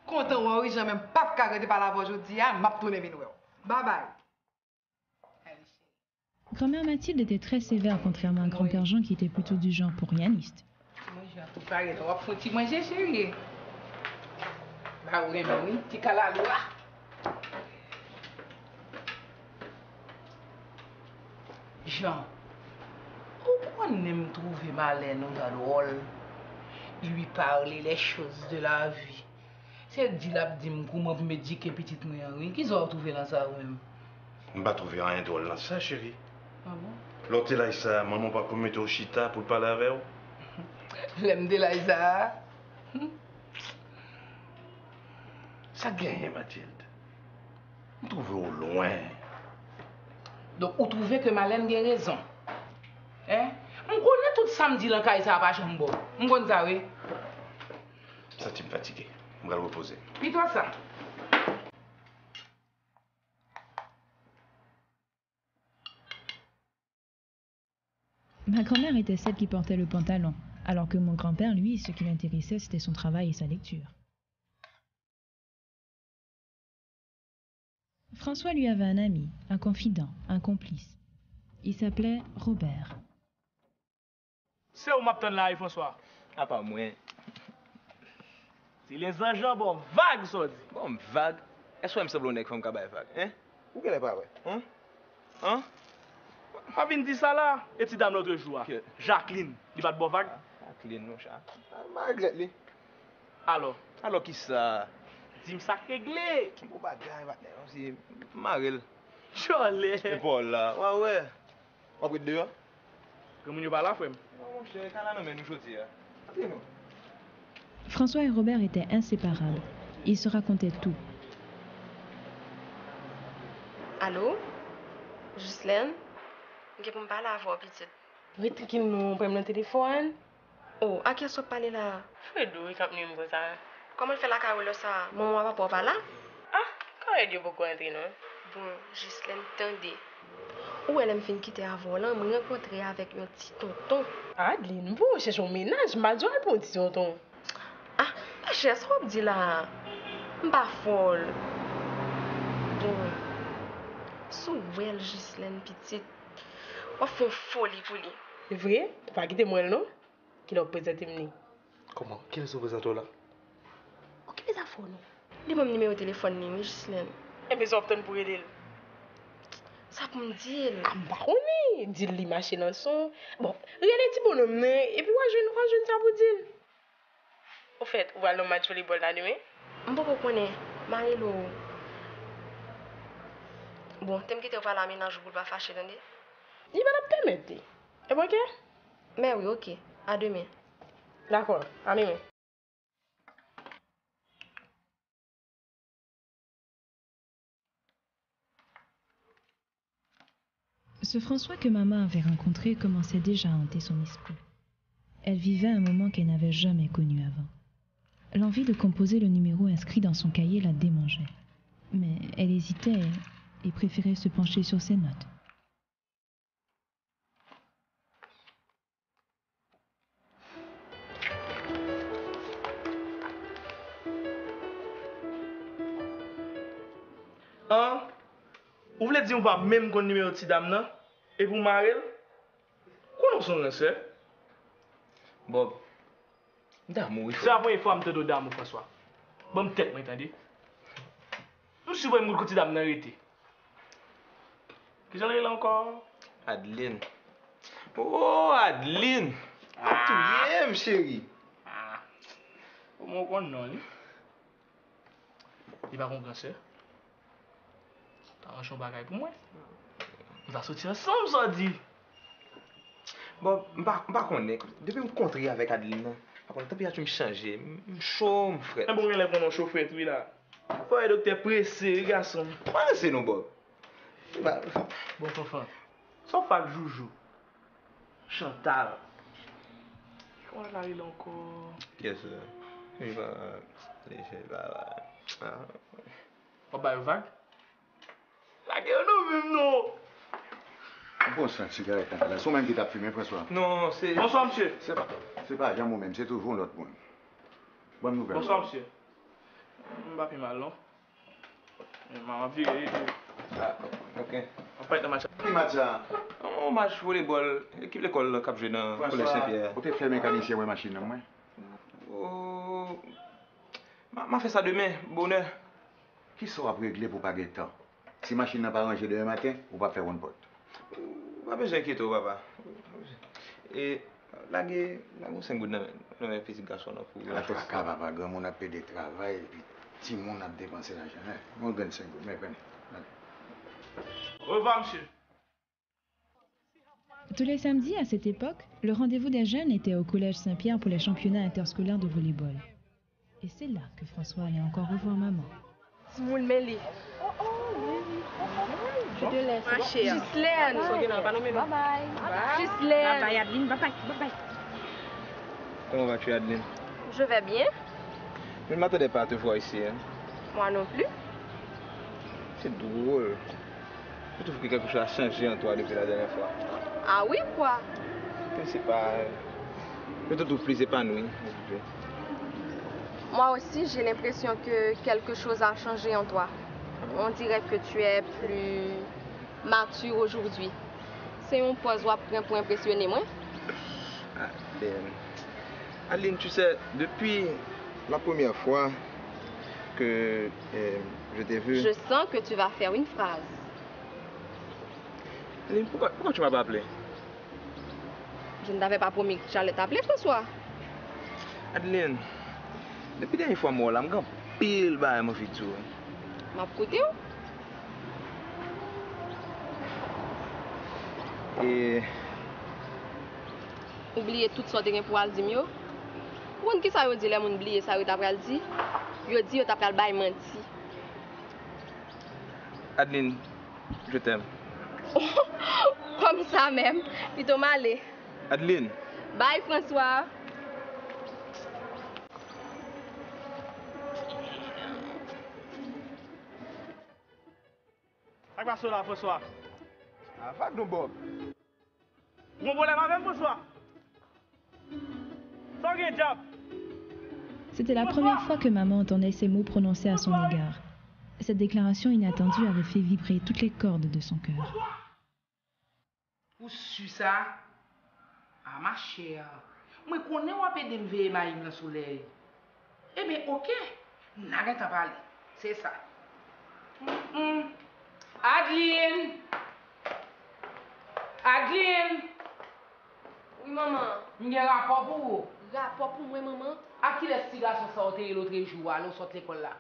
Content, oui, j'ai même pas arrêté par la voix aujourd'hui, je vais tourner vers nous. Bye bye. Grand-mère Mathilde était très sévère, contrairement à grand-père Jean qui était plutôt du genre pour rianiste. Moi, je vais tout faire, on va foutre manger, chérie. Bah oui, mais oui, tu as la loi. Jean, pourquoi n'aime trouver Marlène dans le rôle? Lui parler les choses de la vie. C'est dit là, comment me dire que petite mère, qu'ils ont trouvé dans ça ou même? Je ne vais pas trouver rien de drôle dans ça, chérie. Ah bon? L'autre là, ça, maman pas pour mettre au chita pour parler avec vous. L'aime de Laïsa. Ça gagne, Mathilde. On trouve au loin. Donc, vous trouvez que Marlène a raison? Hein? Je connais tout samedi dans le ça pas chambre. Je connais ça, oui. Ça, tu me fatigué. Je vais me reposer. Et toi, ça? Ma grand-mère était celle qui portait le pantalon, alors que mon grand-père, lui, ce qui l'intéressait, c'était son travail et sa lecture. François lui avait un ami, un confident, un complice. Il s'appelait Robert. C'est où m'attend là, François? Ah, pas moi. C'est les engins, bon, vague, ça dit. Bon, vague? Est-ce que je me semble que je suis vague? Hein? Où qu'elle est pas, ouais? Hein? Hein? Pas venir dire ça là. Et petite dame l'autre jour, Jacqueline, il va de bon vague? Jacqueline, mon chat. Margaret, lui. Alors? Alors qui ça? Dis-moi ça réglé. Bon bagaille, c'est Marel. Cholé. C'est Paul là. Ouais, ouais. On va dehors. Comment nous va là, frère? Non, mon cher, quand là, nous choisir. François et Robert étaient inséparables. Ils se racontaient tout. Allô? Ghislaine? Je peux me parler avant, petite. Oui, tranquille, nous prenons le téléphone. Oh, à qui est-ce que tu parles là? Fredo, il capte nous pour ça. Comment elle fait la carole ça? Maman va pas là? Quand elle dit beaucoup entrer, non? Bon, Ghislaine, tendez. Où elle me fait quitter avant là, me rencontrer avec un petit tonton. Adeline, vous cherchez un ménage, mal joué pour un petit tonton. Ah, pas cher, ça dit là. Pas folle. Bon. Sous elle, Ghislaine, petite. On fait folie pour lui. C'est vrai? Pas quitter moi, non? Qui l'a présenté moi. Comment? Qui est-ce que vous êtes là? Ok, mais ça faut non. Il m'a numéro de téléphone, Ghislaine. Et bien, ça obtient pour aider. Ça pour me dire. Bah, on est. Dis-lui, machine en son. Bon, regardez petit bonhomme, et puis, moi, je ne sais pas dire. Au fait, on va le match volleyball là demain. Je ne connais pas. Marie-Lo. Bon, t'aimes que tu vas à la ménage pour ne pas fâcher, attendez? Il va la permettre. Et bon, ok? Mais oui, ok. À demain. D'accord, à demain. Ce François que maman avait rencontré commençait déjà à hanter son esprit. Elle vivait un moment qu'elle n'avait jamais connu avant. L'envie de composer le numéro inscrit dans son cahier la démangeait. Mais elle hésitait et préférait se pencher sur ses notes. Hein? Vous voulez dire qu'on va même qu'on numéro de dame là? Et pour marier? Quoi nous sommes là, Bob. D'amour, il faut. C'est la première fois que je te donne d'amour, François. Bonne tête, m'entendez? Nous suivons le côté dame arrêté. Qui j'en ai là encore? Adeline. Oh, Adeline. Ah, tu chérie. Comment on non, lui? Il va comprendre ça. T'as un bagage pour moi? On va sortir ensemble, ça dit. Bon, je ne connais pas. Depuis que je rencontre avec Adeline, la température me change. Je suis chaud, mon frère. Bon, il est chauffeur, oui, là. Faut être docteur pressé, garçon. Pressé, non, Bob. Bon, enfant. Sans pas Joujou. Chantal. Comment elle arrive encore? Qu'est-ce que il va. Oh, bah, vague. La gueule, non, même non. Bon sang, cigarette, là. C'est même qui t'a fumé, François. Non, c'est. Bonsoir, monsieur. C'est pas Jean moi-même, c'est toujours l'autre monde. Bonne nouvelle. Bonsoir, monsieur. Je ne vais pas mal, non? Maman, vie. Ah, ok. On va pas être dans match. Qui match ça? On match volleyball. L'équipe de l'école cap joué dans le collège Saint-Pierre. Vous êtes fait mécanicien ou machine, moi? Oh. Je fais ça demain, bonheur. Qui sera régler pour pas gagner temps? Si la machine n'a pas rangé demain matin, on va faire une porte. Pas besoin d'inquiéter, papa. Et là, c'est un goût de mes petits garçons. La chose est papa, grand monde a fait des travail, et puis petit monde a dépensé l'argent. Mon gagne 5 goûts, mais venez. Au revoir, monsieur. Tous les samedis, à cette époque, le rendez-vous des jeunes était au Collège Saint-Pierre pour les championnats interscolaires de volleyball. Et c'est là que François allait encore revoir maman. Smoul Meli. Je te laisse. Ma chère. Ghislaine. Bye bye. Ghislaine. Bye bye, Adeline. Bye bye. Comment vas-tu, Adeline? Je vais bien. Je ne m'attendais pas à te voir ici. Hein. Moi non plus. C'est drôle. Je trouve que quelque chose a changé en toi depuis la dernière fois. Ah oui, quoi? C'est pas. Je te trouve plus épanoui. Moi aussi, j'ai l'impression que quelque chose a changé en toi. On dirait que tu es plus mature aujourd'hui. C'est un poison pour impressionner moi. Adeline, tu sais, depuis la première fois que je t'ai vu... Je sens que tu vas faire une phrase. Adeline, pourquoi tu m'as pas appelé? Je ne t'avais pas promis que j'allais t'appeler, François. Adeline, depuis la dernière fois, moi, je suis pile bas mon fils. Ma côté où? Et... Oublier toutes sortes de gens pour dire mieux. Pour qui ça veut dire les gens oublier ça veut t'apprendre dire? Yo dit yo t'apprendre bail menti. Adeline, je t'aime. Comme ça même. Plutôt malé. Adeline. Bye, François. Ça va là, François? Ah, fuck nous, Bob. Mon problème avec François. Sans diable. C'était la première fois que maman entendait ces mots prononcés à son égard. Cette déclaration inattendue avait fait vibrer toutes les cordes de son cœur. Pour su ça, ah ma chère, moi connais ou pas de me veiller dans le soleil. Eh bien, ok, n'a rien à parler, c'est ça. Adeline! Adeline! Oui, maman. Il y a un rapport pour vous. Rapport pour moi, maman? À qui les petits garçons sortent l'autre jour, alors sortent l'école là?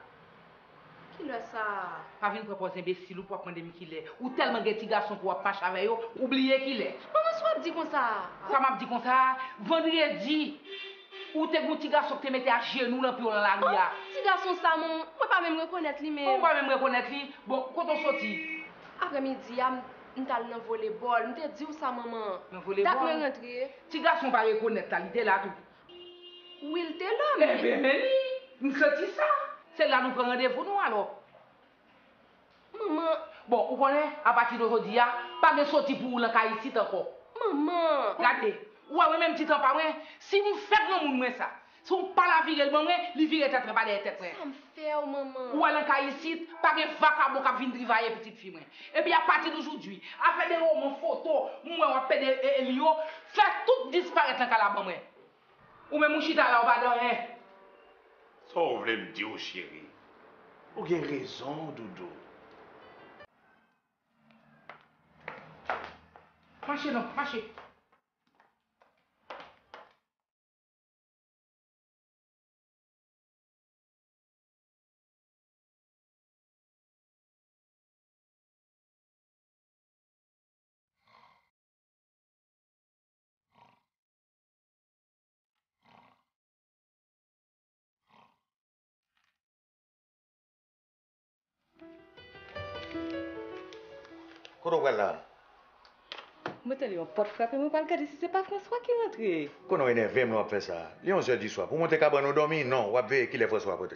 Qui le ça? Pas venir proposer imbécile ou pour prendre qui il est. Ou tellement de petits garçons pour pas avec eux, oublier qu'il est. Maman, soit dit comme ça. Ça m'a dit comme ça. Vendredi, ou t'es un petit garçon qui te mettait à genoux dans la rue. Petit garçon ça, maman. Moi pas même reconnaître lui même. On pas même reconnaître lui. Bon, quand on sortit. Après-midi, on t'a dans volleyball. On t'a dit où ça, maman? Dans volleyball. T'as pu rentrer. Petit garçon pas reconnaître là, il était là tout. Oui, il était là, mais. Eh bien, nous sortis ça. C'est là nous prenons rendez-vous nous alors. Maman. Bon, vous connaissez, à partir d'aujourd'hui, pas de sortie pour vous dans le ici encore. Maman. Regardez. Ouais, même petit temps pas vrai. Si vous faites non moun ça. Si vous pas la virer le vrai, li virer tête pas des têtes. Ça me fait maman. Ou dans le ici, pas de vacabon qui vient travailler petite fille. Et puis à partir d'aujourd'hui, à faire des romans photos, moi on fait des Elio, faire tout disparaître dans la bombe. Ou même chita là, on va dormir. Ça, vous voulez me dire, chérie. Vous avez raison, Doudou. Marchez donc, marchez. Kono voilà. Moi, t'as eu un porte frappé, moi, pas le cas si c'est pas François qui est rentré. Kono énervé, moi, fait ça. Il est 11h du soir. Pour monter cabane, nous dormir, non. On va veiller qu'il est François à côté.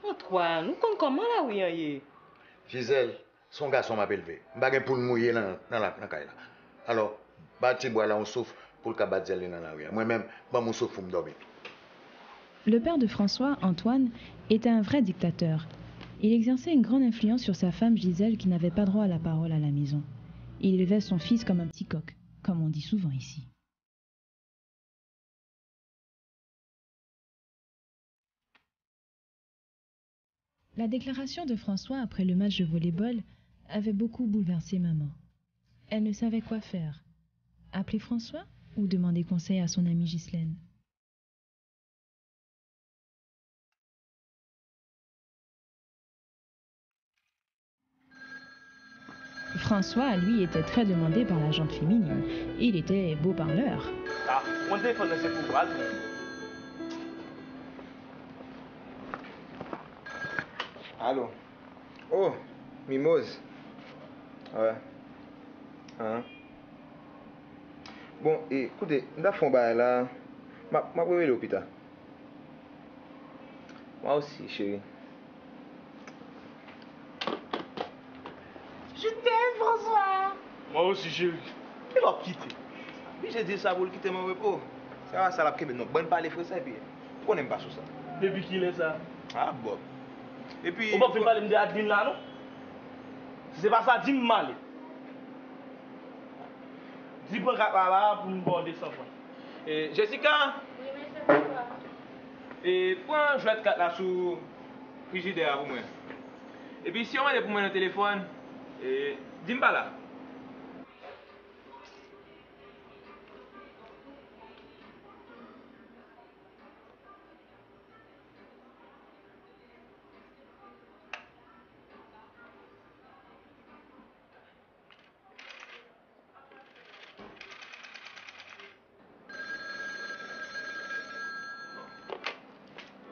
Antoine, nous comptons comment là, oui, hein, Gisèle, son garçon m'a élevé. Je n'ai pas pour le mouiller dans la caille. Alors, bâti bois là, on souffle pour le cabaret dans la rue. Moi-même, je souffle pour me dormir. Le père de François, Antoine, était un vrai dictateur. Il exerçait une grande influence sur sa femme Gisèle qui n'avait pas droit à la parole à la maison. Il élevait son fils comme un petit coq, comme on dit souvent ici. La déclaration de François après le match de volley-ball avait beaucoup bouleversé maman. Elle ne savait quoi faire. Appeler François ou demander conseil à son amie Ghislaine? François, lui, était très demandé par la gente féminine. Il était beau parleur. Ah, mon téléphone, c'est pour vous. Allô? Oh, Mimose. Ouais. Hein? Bon, écoutez, nous avons fait là. Je vais à l'hôpital. Moi aussi, chérie. Je t'aime, François. Moi aussi, chérie. Il va quitter. Puis j'ai dit ça pour quitter mon repos. Ça va, ça l'a pris maintenant. Bonne parler français, et puis. Pourquoi on n'aime pas sur ça? Depuis qu'il est ça? Ah, bon. Et puis. On va faire parler de Adeline là, non? Si c'est pas ça, dis-moi mal. Dis-moi là pour nous border sans fois. Et Jessica? Oui, mais c'est pourquoi? Et prends un jouet de 4 là sous le frigidaire pour moi. Et puis si on est pour moi dans le téléphone, dis-moi là.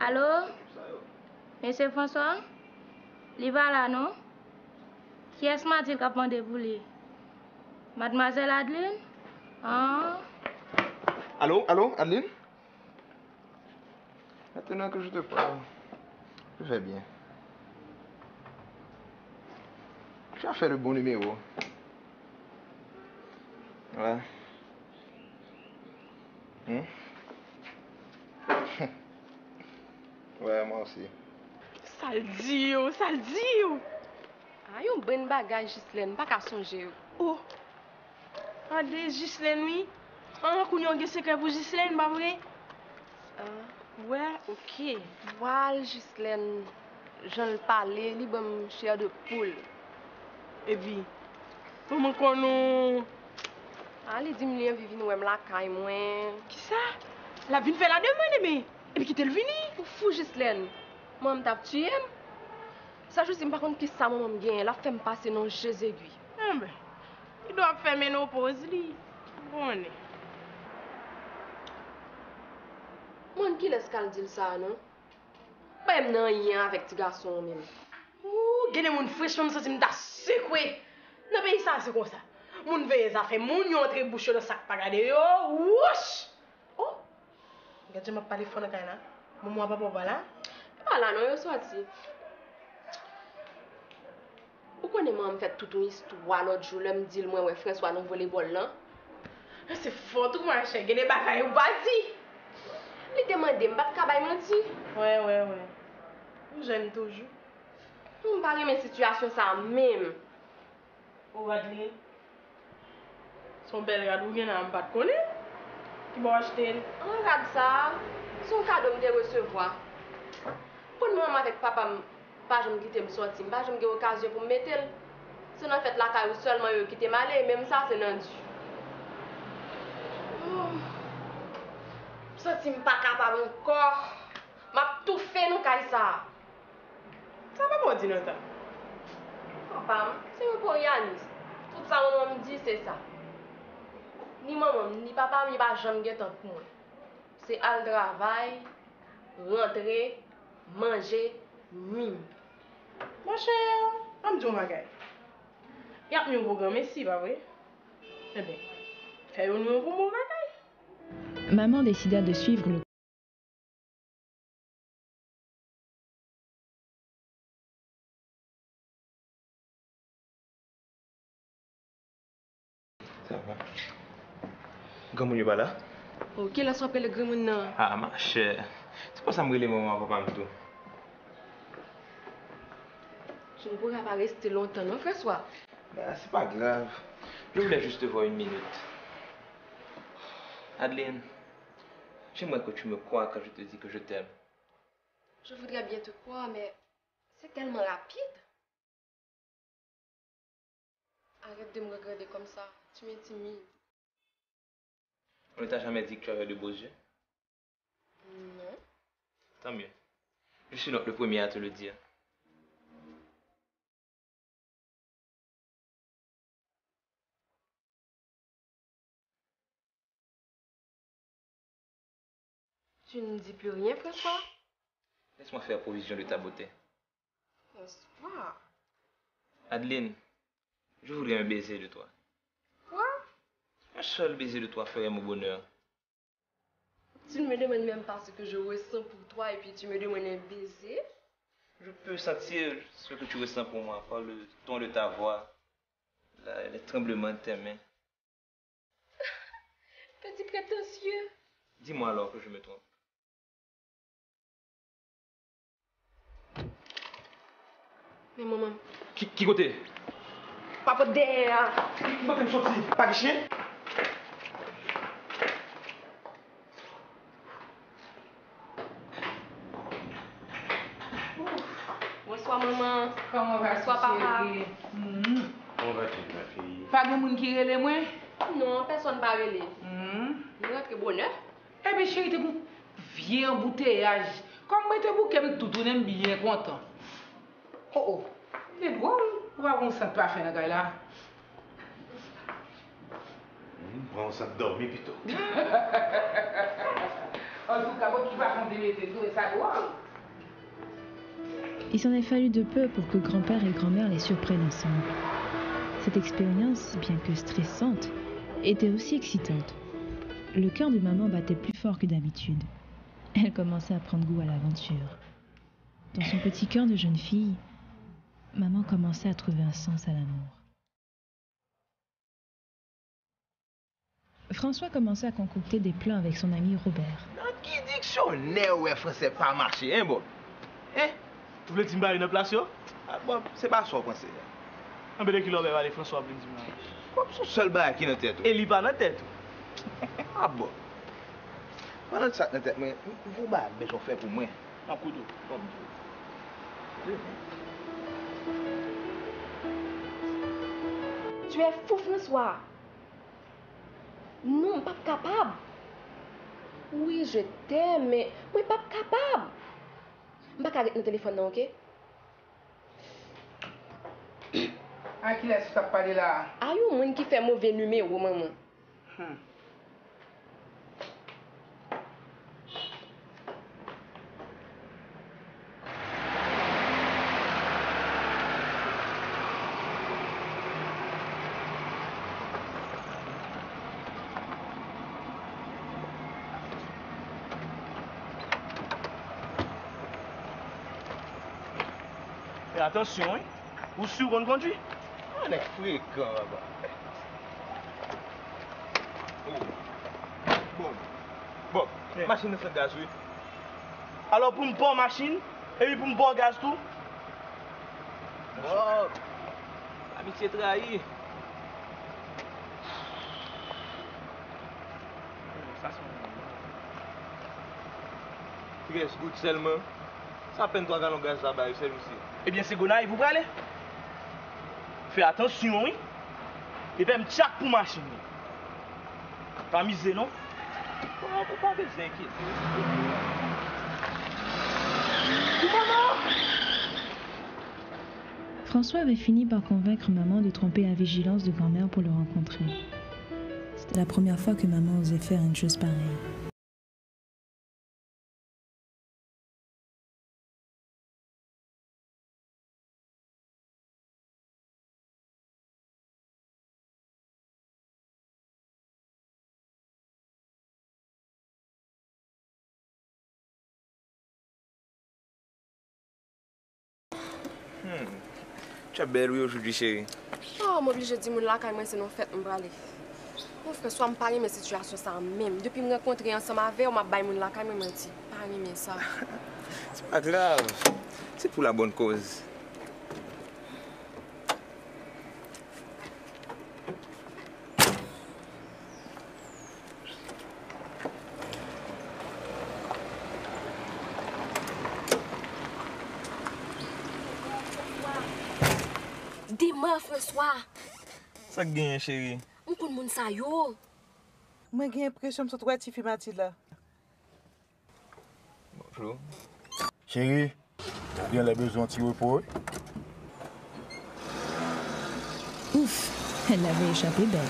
Allô? Monsieur François? Il va là, non? Qui est-ce qui m'a dit qu'il a demandé pour lui? Mademoiselle Adeline? Ah? Allô, Adeline? Maintenant que je te parle, je vais bien. Tu as fait le bon numéro. Ouais. Ouais, moi aussi. Ça le dit, yo, ça le dit, yo. Ah, yon bon bagage, Ghislaine, pas qu'à songer, yo. Oh! Allez, Ghislaine, oui. Ah, qu'on y a un secret pour Ghislaine, pas vrai? Ouais, ok. Voilà, Ghislaine. J'en le parlais, li bon chair de poule. Et puis, comment qu'on nous... Ah, les 10 millions vivent nous la caille, moi. Qui ça? La vie fait la demande, mais... Et puis qui t'est venu? Ou fou, Ghislaine. Moi, je t'ai tué. Ça, je sais par contre qui ça, moi, je la fait me passer dans Jésus aiguille. Ah ben, il doit faire ménopause, lui. Bon, Moi, qui laisse qu'elle dire ça, non? Pas même rien avec petit garçon, même. Ouh, gagner mon fraîche, même ça, c'est me secoué. Non, mais ça, c'est comme ça. Mon veille, ça fait mon yon entre bouche dans sac, pas regarder, yo. Wouch! Oh! Regarde, je m'ai parlé fort dans là. Maman, papa, là. Pas là, non, yo, sorti. Pourquoi ne m'a fait toute une histoire l'autre jour, là, me dit, moi, ouais, François, nous volleyball, là? C'est fort, tout moi, cher. Gagner bagaille ou pas dit? Il demande, je pas de menti. Ouais. J'aime toujours. Je ne parle pas de situation ça même. Oh, Adeline. Son bel cadeau, il y a un pas de connaître. Qui va acheter? Regarde ça. Son cadeau me recevoir. Pour moi, avec papa, pas je me quitter me sortir, pas je me give occasion pour me mettre. C'est en fait la caille seulement qui t'est malé, même ça c'est non du. Je ne suis pas capable encore. Je tout fait dans caille ça. Ça va pas dire ça. Papa, c'est un peu Yanis. Tout ça on me dit c'est ça. Ni maman, ni papa, ni pas jamais get temps pour moi. C'est al travail, rentrer, manger, nuit. Mon cher, on me dit ma gars. Il y a un programme ici, pas vrai? Eh bien, fais un nouveau pour mon bagage. Maman décida de suivre le Ça va. Comment tu vas là? Ok, là, soit le grand monde. Ah, ma chère. C'est pas ça me relève maman, papa, me tout. Je ne pourrais pas rester longtemps, non, François? Bah, c'est pas grave. Je voulais juste te voir une minute. Adeline, j'aimerais que tu me crois quand je te dis que je t'aime. Je voudrais bien te croire, mais c'est tellement rapide. Arrête de me regarder comme ça. Tu m'intimides. On ne t'a jamais dit que tu avais de beaux yeux? Non. Tant mieux. Je suis donc le premier à te le dire. Tu ne dis plus rien, François? Laisse-moi faire provision de ta beauté. François. Adeline, je voudrais un baiser de toi. Quoi? Un seul baiser de toi ferait mon bonheur. Tu ne me demandes même pas ce que je ressens pour toi et puis tu me demandes un baiser? Je peux sentir ce que tu ressens pour moi par le ton de ta voix, les tremblements de tes mains. Petit prétentieux. Dis-moi alors que je me trompe. Mais maman. Qui côté? Papa derrière. Pas de sortir. Pas de chien? Bonsoir maman. Comment va? Bonsoir papa. Comment vas-tu, ma fille? Pas de monde qui relève moi? Non, personne ne va relève. Nous rentrons bonheur. Eh bien chérie, t'es un vieux embouteillage. Comment tu es tout le monde bien content? Oh, c'est drôle. Pourquoi on ne sent pas faire la gueule là? On s'en dormir plutôt. En tout cas, tu vas compter les deux et ça drôle. Il s'en est fallu de peu pour que grand-père et grand-mère les surprennent ensemble. Cette expérience, bien que stressante, était aussi excitante. Le cœur de maman battait plus fort que d'habitude. Elle commençait à prendre goût à l'aventure. Dans son petit cœur de jeune fille, maman commençait à trouver un sens à l'amour. François commençait à concocter des plans avec son ami Robert. Qui dictionnaire ouais français pas marché, hein, bon? Hein? Vous voulez dire une place, yo? Ah, bon, c'est pas ça, pensez. Un peu de kilomètres aller François, vous dire. Comme son seul bail qui dans tête. Et il pas dans tête. Ah bon. Pendant ça dans tête, mais vous bah besoin faire pour moi. Un couteau. Tu es fou, François. Non, pas capable. Oui, je t'aime, mais moi, pas capable. Je ne vais pas arrêter le téléphone, ok? À qui est-ce que tu as parlé là? Ah, il y a un monde qui fait mauvais numéro, maman. Et attention, hein? Vous sûr qu'on conduit? On est fréquent là-bas. Bon, machine de gaz, oui. Alors pour me prendre machine, et puis pour me prendre gaz tout? Oh, amitié trahie. Ça c'est bon. Goûte seulement. Ça peine 3 gallons de gaz là-bas, c'est aussi. Eh bien, c'est Gonaï, vous allez? Fais attention, oui. Et puis, me tchac pour machine. Pas miser, non? On ne peut pas s'inquiéter. François avait fini par convaincre maman de tromper la vigilance de grand-mère pour le rencontrer. C'était la première fois que maman osait faire une chose pareille. Tu es belle aujourd'hui, chérie. Oh, moi, je dis, là, quand moi, c'est non fait, on va aller. Mon François, me parle de situation ça même. Depuis que je me rencontré ensemble avec, on m'a baillé là, quand même, menti. Pas animé ça. C'est pas grave. C'est pour la bonne cause. Dis-moi, François. Ça gagne, chérie. On peut moun sa yo. Moi, j'ai l'impression que tu as fait Mathilde. Bonjour. Chérie, tu bien les besoins de repos? Ouf, elle l'avait échappé belle.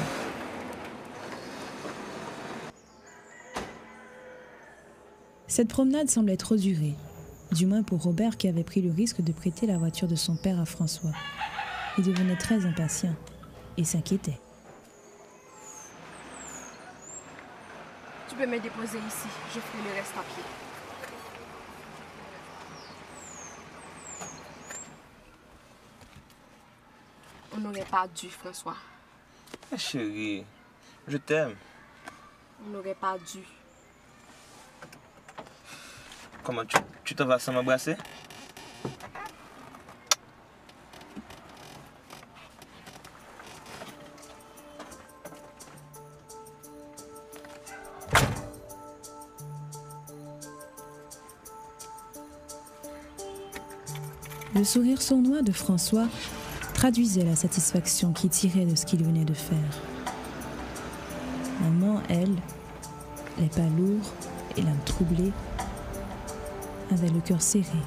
Cette promenade semblait trop durer, du moins pour Robert qui avait pris le risque de prêter la voiture de son père à François. Il devenait très impatient et s'inquiétait. Tu peux me déposer ici, je ferai le reste à pied. On n'aurait pas dû, François. Chérie, je t'aime. On n'aurait pas dû. Comment tu t'en vas sans m'embrasser? Le sourire sournois de François traduisait la satisfaction qu'il tirait de ce qu'il venait de faire. Maman, elle, les pas lourds et l'âme troublée, avait le cœur serré.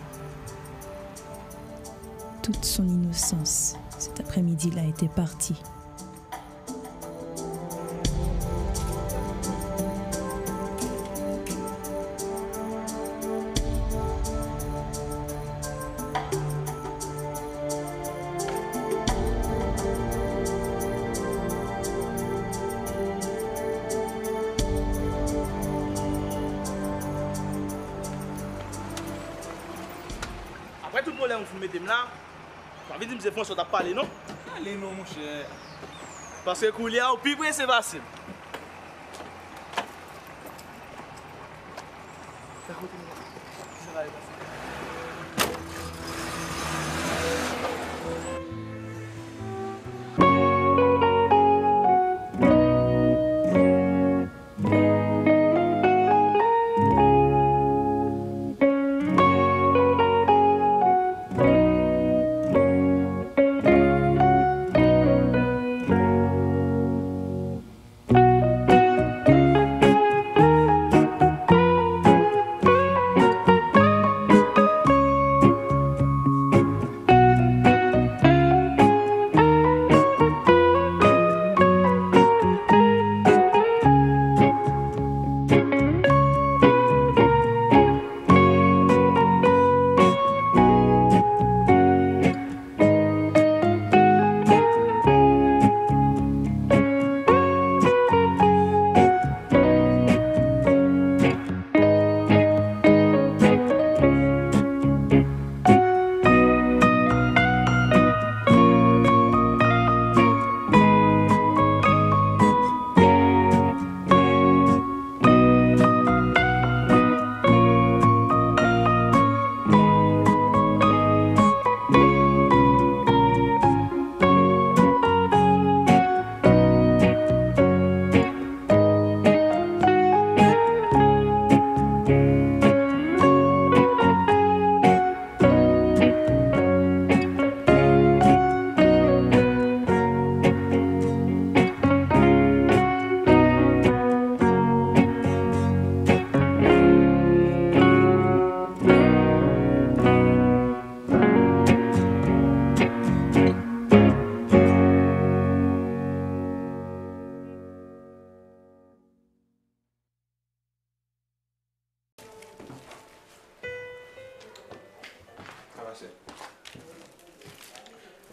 Toute son innocence, cet après-midi-là, était partie. avec tout problème que vous mettez là, ça veut dire que c'est François qui a parlé, non? Allez, non, mon cher. Parce que Koulia, au plus près, c'est facile.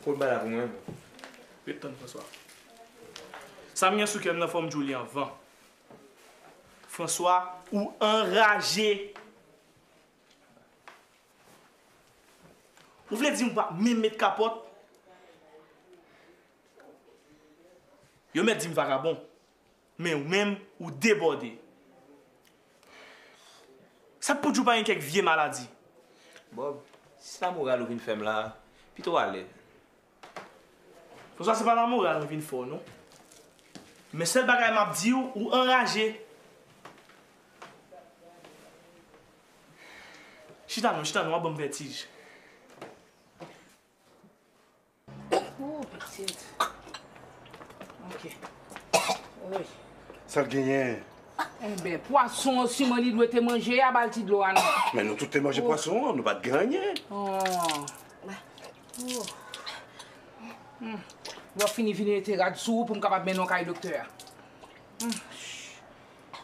Faut le balai pour moi. Attends, François. Ça m'a sous quelle forme Julien vent. François ou enragé. Vous voulez dire pas même mettre capote? Yo met dit vagabond. Mais ou même ou débordé. Ça peut pas une quelque vieille maladie. Bob, si la morale vient faire là, puis toi aller. François, c'est pas la morale qui vient faire, non? Mais c'est le bagage m'a dit ou enragé. Chita non, on va bon vertige. Oh, petite. Ok. Oui. Ça le gagne. Eh bien, poisson aussi, moi, il doit te manger à balti de l'eau, non? Mais nous, tout te manger poisson, nous pas de gagner. Oh. Je vais finir tes rats sous pour me capable de mettre un docteur.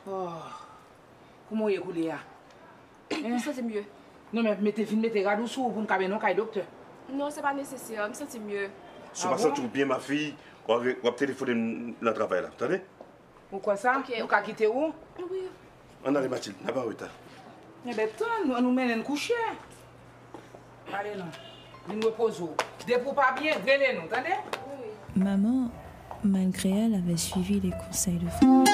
Oh. Comment est coulé là? Ça c'est mieux. Non, mais mettez rats sous pour me capable de mettre un docteur. Non, c'est pas nécessaire, je me sens mieux. Si vous sentez bien, ma fille, on va téléphoner dans le travail là. Attendez? Pourquoi ça? Vous avez quitté où? Oui. On a les Mathilde, n'a pas retard. Eh bien, on nous mène coucher. Allez, non. Nous reposons. Dès pour pas bien, grêlez nous, attendez? Maman, malgré elle, avait suivi les conseils de François.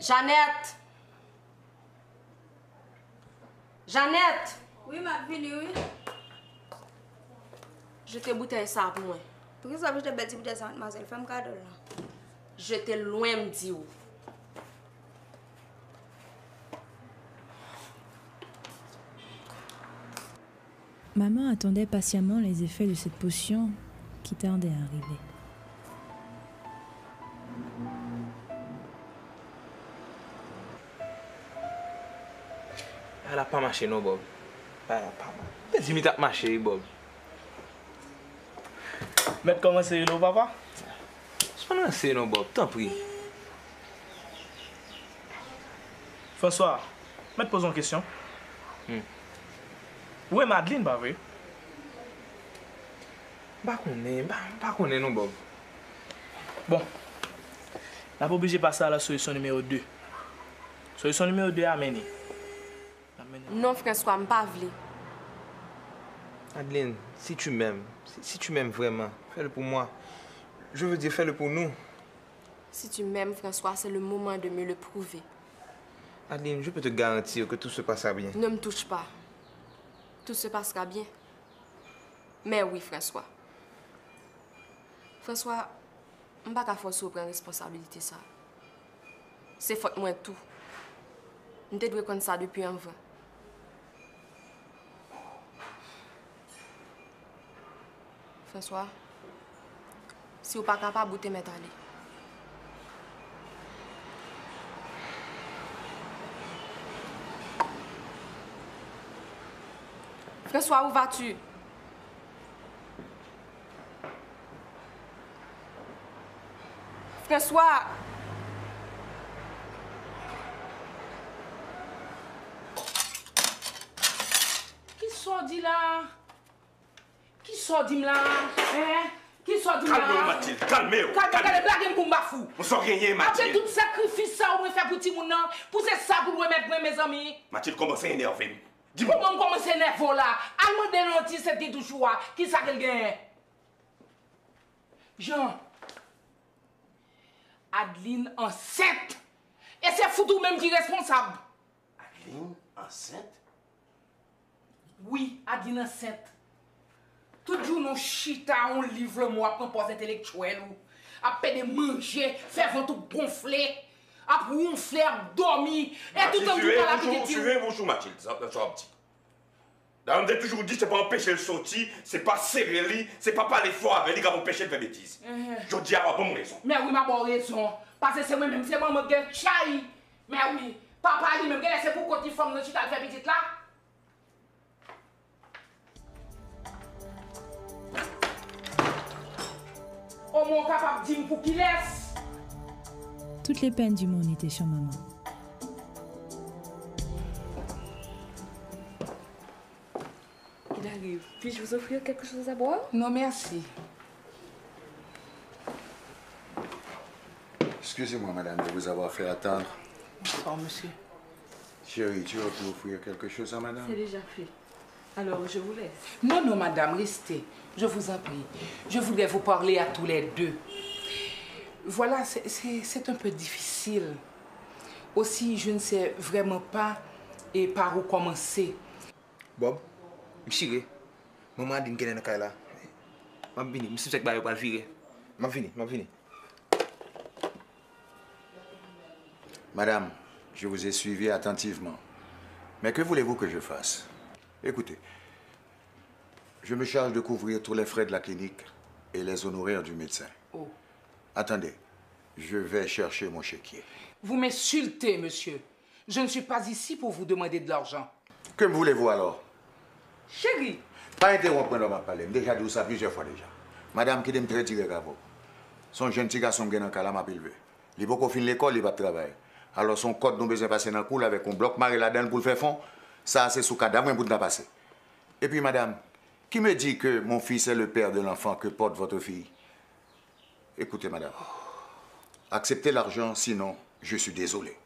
Jeannette! Jeannette! Oui, ma fille, oui. Je t'ai bouteille ça pour moi. Pour que ça veut dire que tu bouteille ça, mademoiselle, fais-moi cadeau là. Je t'ai loin me dire. Maman attendait patiemment les effets de cette potion qui tardait à arriver. Elle a pas marché, non, Bob. Elle a pas marché. Dis-moi, t'as marché, Bob. Mais comment c'est, non, papa? C'est pas lancé, non, Bob. T'en prie. François, je te pose une question. Où est Madeleine, pas vrai? Pas connaît non Bob. Bon. On n'a pas obligé de passer à la solution numéro 2. Solution numéro 2 amener. Non, François, je ne pas vle. Adeline, si tu m'aimes vraiment, fais-le pour moi. Je veux dire, fais-le pour nous. Si tu m'aimes, François, c'est le moment de me le prouver. Adeline, je peux te garantir que tout se passera bien. Ne me touche pas. Tout se passera bien. Mais oui, François. François, je ne vais pas forcer prendre responsabilité ça. C'est faute moi tout. Je dois connaître ça depuis un vrai. François, si vous n'êtes pas capable, vous te mettre à aller. François, où vas-tu? François! Qui sort dit là? Qui sort dit là? Hein? Qui sort dit là? Calmez-vous, Mathilde, calmez-vous. Calmez-vous, blague pour m'bafou. On sort rien, Mathilde. Après tout sacrifice ça, on va faire pour petit moun nan. Pour c'est ça pour moi mettre mes amis. Mathilde, comment c'est énervé? Dis-moi. Comment commence à énerver là? Allemand de l'anti, c'était toujours qui ça qu'elle gagne? Jean. Adeline enceinte. Et c'est Foutou même qui est responsable. Adeline enceinte? Oui, Adeline enceinte. Tout jour, nous chita, on livre moi pour pose intellectuel. Après de manger, faire ventre gonfler. Après ronfler, dormir. Et tout le temps, tout à la petite. Suivez vos choux, Mathilde. Ça va petit. On a toujours dit c'est pas empêcher le sortir, c'est pas serrer lui, c'est pas parler fort avec lui qui va empêcher de faire bêtises. Je dis à ma bonne raison. Mais oui, ma bonne raison. Parce que c'est moi-même, c'est moi qui ai chai. Mais oui, papa lui-même, c'est pour côté femme de chita faire petite là. Au moins capable de dire pour qu'il laisse. Toutes les peines du monde étaient sur maman. Il arrive. Puis-je vous offrir quelque chose à boire? Non, merci. Excusez-moi, madame, de vous avoir fait attendre. Bonsoir, monsieur. Chérie, tu vas pour offrir quelque chose à madame? C'est déjà fait. Alors, je vous laisse. Non, non, madame, restez. Je vous en prie. Je voulais vous parler à tous les deux. Voilà, c'est un peu difficile. Aussi, je ne sais vraiment pas et par où commencer. Bob, je maman dit qu'elle est dans là. Je vais venir, je sais que je vais virer. Je vais venir. Madame, je vous ai suivi attentivement. Mais que voulez-vous que je fasse? Écoutez, je me charge de couvrir tous les frais de la clinique et les honoraires du médecin. Oh. Attendez, je vais chercher mon chéquier. Vous m'insultez, monsieur. Je ne suis pas ici pour vous demander de l'argent. Que voulez-vous alors? Chérie. Pas interrompre dans ma parole. Déjà dit ça plusieurs fois déjà. Madame qui aime très direct à vous. Son jeune petit garçon qui est dans le cas m'a élevé. Il n'a pas fini l'école, il va travailler. Alors son code nous besoin passer dans le cours avec un bloc maré là-dedans pour le faire fond. Ça, c'est sous cadavre pour nous passer. Et puis, madame, qui me dit que mon fils est le père de l'enfant que porte votre fille? Écoutez, madame, acceptez l'argent, sinon, je suis désolé.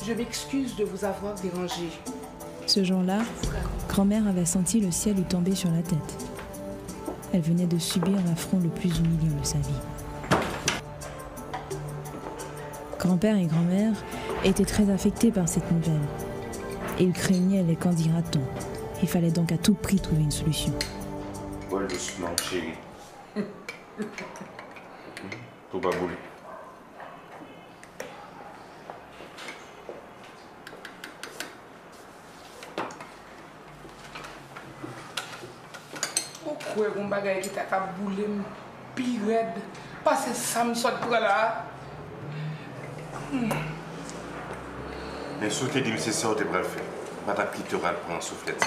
Je m'excuse de vous avoir dérangé. Ce jour-là, grand-mère avait senti le ciel lui tomber sur la tête. Elle venait de subir l'affront le plus humiliant de sa vie. Grand-père et grand-mère étaient très affectés par cette nouvelle. Et ils craignaient les qu'en dira-t-on. Il fallait donc à tout prix trouver une solution. Ouais, doucement, chérie. Tout va bouler. Pourquoi un bagage qui t'a boulé pire raide? Parce que ça me sort pour là. Mais ce que dit, c'est ça que tu vas faire. Madame qui te prendre un soufflet de ça.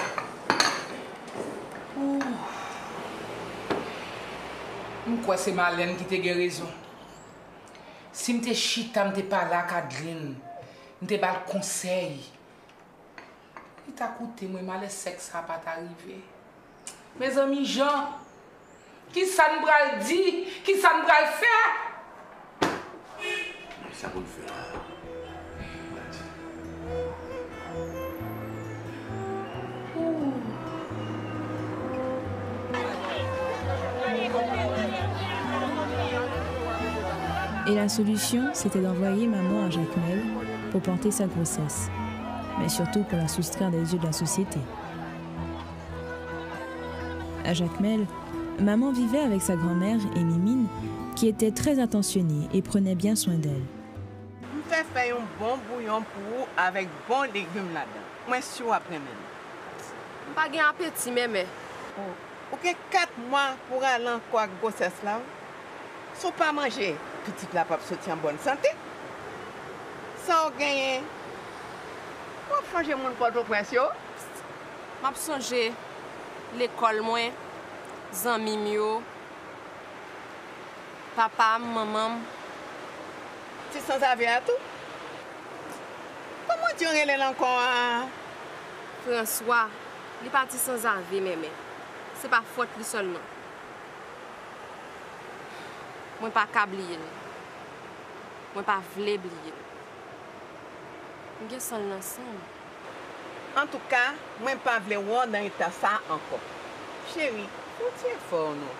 Pourquoi c'est Marlène qui t'a raison? Si je chita, je pas là, Adeline. m'te pas le conseil. Il t'a coûté moi mal sexe ça pas t'arriver. Mes amis Jean, qui ça nous bral dit, qui ça nous bral faire? Ça va le faire. Et la solution, c'était d'envoyer maman à Jacmel pour porter sa grossesse, mais surtout pour la soustraire des yeux de la société. À Jacmel, maman vivait avec sa grand-mère et Mimine, qui était très attentionnée et prenait bien soin d'elle. Je vais faire un bon bouillon pour vous avec bon légumes là-dedans. Moi, je suis après-midi. Je n'ai pas appétit, mais. Ok, 4 mois pour aller encore à grossesse là. Si pas manger, petit la pape sortir en bonne santé. Ça on gagne. Pour changer mon Port-au-Prince yo. M'a songer l'école moins, zanmi yo. Papa, maman. Tu sans avis à tout? Comment tu relèves encore? François, il est parti sans avis, mais c'est pas faute lui seulement. Moi pas oublier. Moi pas vle oublier. Nous sommes ensemble. En tout cas, moi pas vle voir dans état ça encore. Chérie, tu es fort non.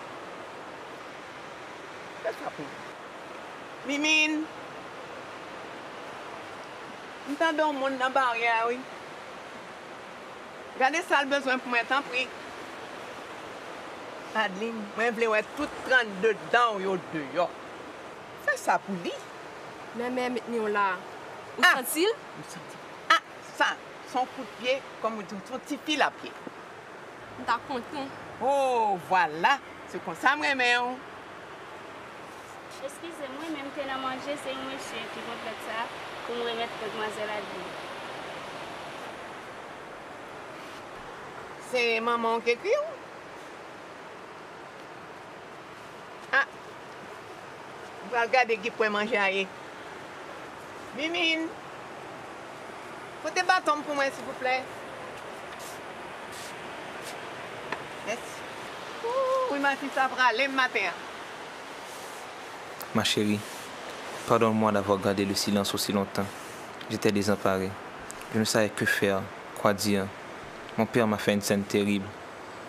Fais ça pour moi. Mimine. Nous t'en monde dans la barrière, oui. Regardez ça le besoin pour moi, tant pis. Adeline, moi je veux tout 32 dents yo dehors. Fais ça pour lui. Mais nous là. Où sont-ils? Ah, ça, son coup de pied, comme son petit fil à pied. T'as content? Oh, voilà. C'est comme ça, moi, mais Excusez-moi, même que la manger, c'est un monsieur qui va faire ça pour me remettre mademoiselle Adeline. C'est maman qui écrit. Ah, vous regardez qui peut manger ailleurs. Mimine, faut des bâtons pour moi, s'il vous plaît. Merci. Oui, ma fille, ça va aller le matin. Ma chérie, pardonne-moi d'avoir gardé le silence aussi longtemps. J'étais désemparé. Je ne savais que faire, quoi dire. Mon père m'a fait une scène terrible.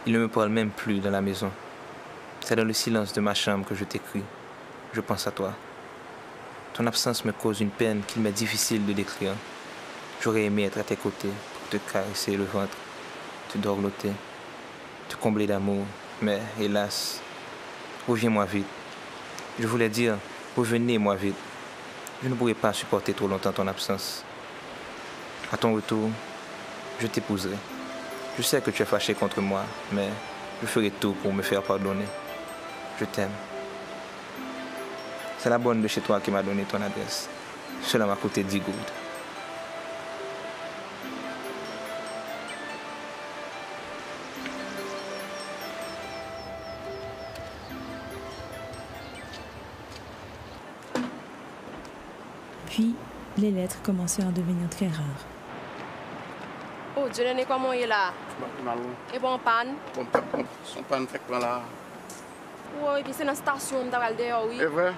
Il ne me parle même plus dans la maison. C'est dans le silence de ma chambre que je t'écris. Je pense à toi. Ton absence me cause une peine qu'il m'est difficile de décrire. J'aurais aimé être à tes côtés pour te caresser le ventre, te dorloter, te combler d'amour. Mais hélas, reviens-moi vite. Je voulais dire, revenez-moi vite. Je ne pourrai pas supporter trop longtemps ton absence. À ton retour, je t'épouserai. Je sais que tu es fâché contre moi, mais je ferai tout pour me faire pardonner. Je t'aime. C'est la bonne de chez toi qui m'a donné ton adresse. Cela m'a coûté 10 gourdes. Puis, les lettres commencèrent à devenir très rares. Oh, Dieu, n'est comment il est là? Et bon, panne? Bon, son panne fait quoi là? Oui, puis c'est dans la station, on t'a dehors, oui. C'est vrai?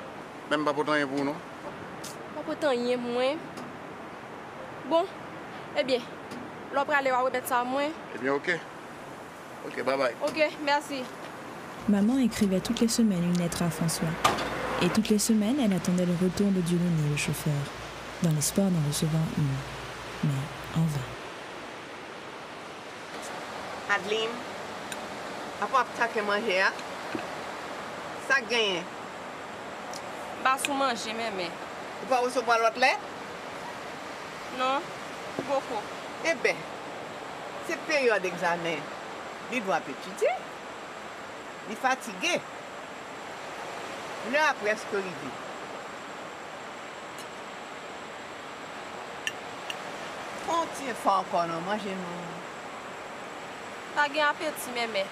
Même pas pour rien pour nous? Pas pour tant rien pour moi. Bon, eh bien, l'on peut aller remettre ça à moi. Eh bien, ok. Ok, bye bye. Ok, merci. Maman écrivait toutes les semaines une lettre à François. Et toutes les semaines, elle attendait le retour de Dieudonné, le chauffeur, dans l'espoir d'en recevoir une. Mais en vain. Adeline, après ça que manger, ça gagne. Pas sous manger, mais. Tu vas recevoir l'autre lettre? Non, beaucoup. Eh bien, c'est période d'examen. Il doit étudier. Il est fatigué. L'heure a presque arrivé. On tient fort encore, non? Mangez, non? Pas gain appétit, mais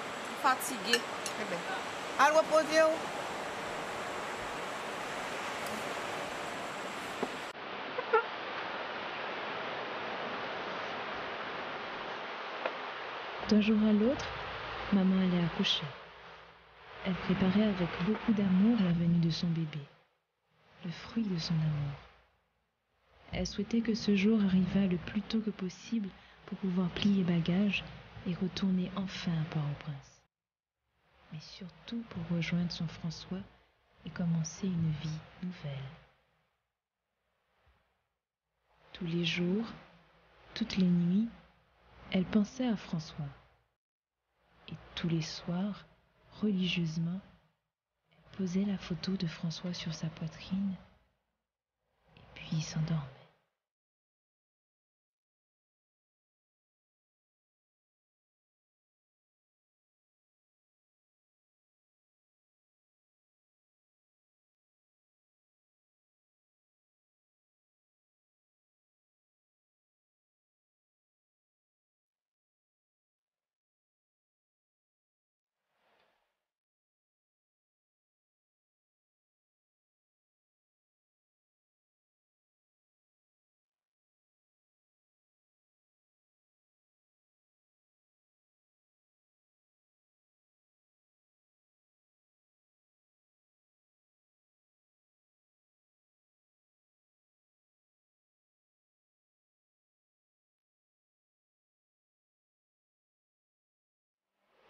fatigué. Eh bien, à reposer. D'un jour à l'autre, maman allait accoucher. Elle préparait avec beaucoup d'amour la venue de son bébé, le fruit de son amour. Elle souhaitait que ce jour arrivât le plus tôt que possible pour pouvoir plier bagages et retourner enfin à Port-au-Prince. Mais surtout pour rejoindre son François et commencer une vie nouvelle. Tous les jours, toutes les nuits, elle pensait à François. Et tous les soirs, religieusement, elle posait la photo de François sur sa poitrine et puis s'endormait.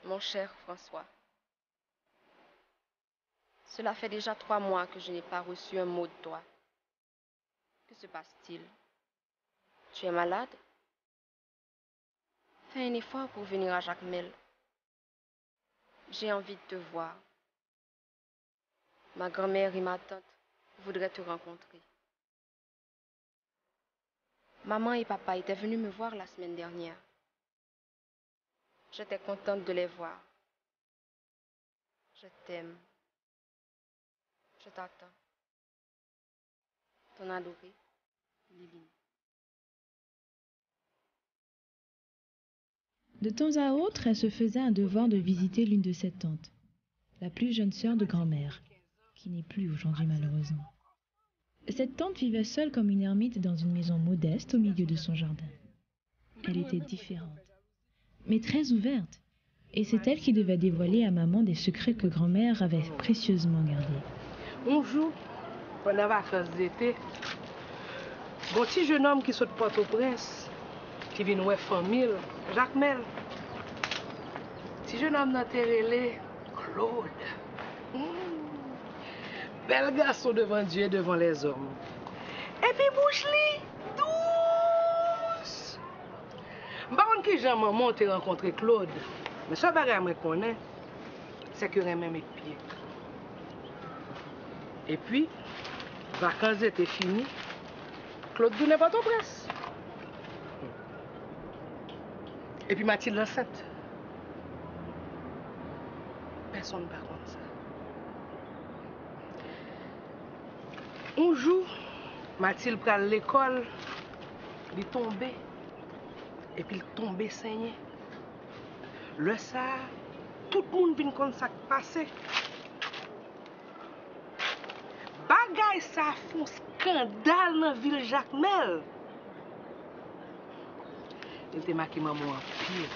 Mon cher François, cela fait déjà 3 mois que je n'ai pas reçu un mot de toi. Que se passe-t-il? Tu es malade? Fais un effort pour venir à Jacmel. J'ai envie de te voir. Ma grand-mère et ma tante voudraient te rencontrer. Maman et papa étaient venus me voir la semaine dernière. J'étais contente de les voir. Je t'aime. Je t'attends. Ton adorée, Liline. De temps à autre, elle se faisait un devoir de visiter l'une de ses tantes, la plus jeune sœur de grand-mère, qui n'est plus aujourd'hui malheureusement. Cette tante vivait seule comme une ermite dans une maison modeste au milieu de son jardin. Elle était différente, mais très ouverte, et c'est elle qui devait dévoiler à maman des secrets que grand-mère avait précieusement gardés. Bonjour, pendant les vacances d'été, bon petit jeune homme qui saute Port-au-Prince, qui vient voir famille, Jacmel. Petit jeune homme dans Terrelé, Claude. Bel garçon devant Dieu et devant les hommes. Et puis bouche-li, douce. Par contre, qui j'ai maman te rencontré Claude, mais ce bagage que je connais, c'est que je mes pieds. Et puis, vacances étaient finies, Claude n'est pas ton presse. Et puis Mathilde enceinte. Personne ne par contre ça. Un jour, Mathilde prend l'école, il est tombé. Et puis il est tombé saigné. Le ça, tout le monde vient comme ça passer. Bagay ça font scandale dans la ville Jacmel. Il était marqué maman en pire.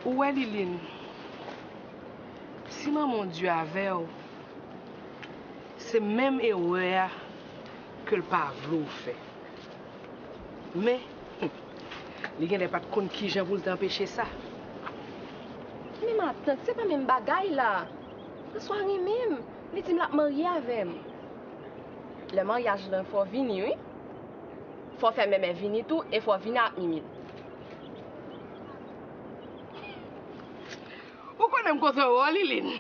Où est Liline? Si maman Dieu avait, c'est même erreur que le pavlou fait. Mais, il n'y a pas de compte qui j'ai voulu t'empêcher ça. Mais ma tante, c'est pas même bagay là. Le soir même, les dit me la marié avec. Le mariage là, faut venir, oui. Faut faire même venir tout et faut venir à Mimi. Pourquoi n'aime pas ça, Liline?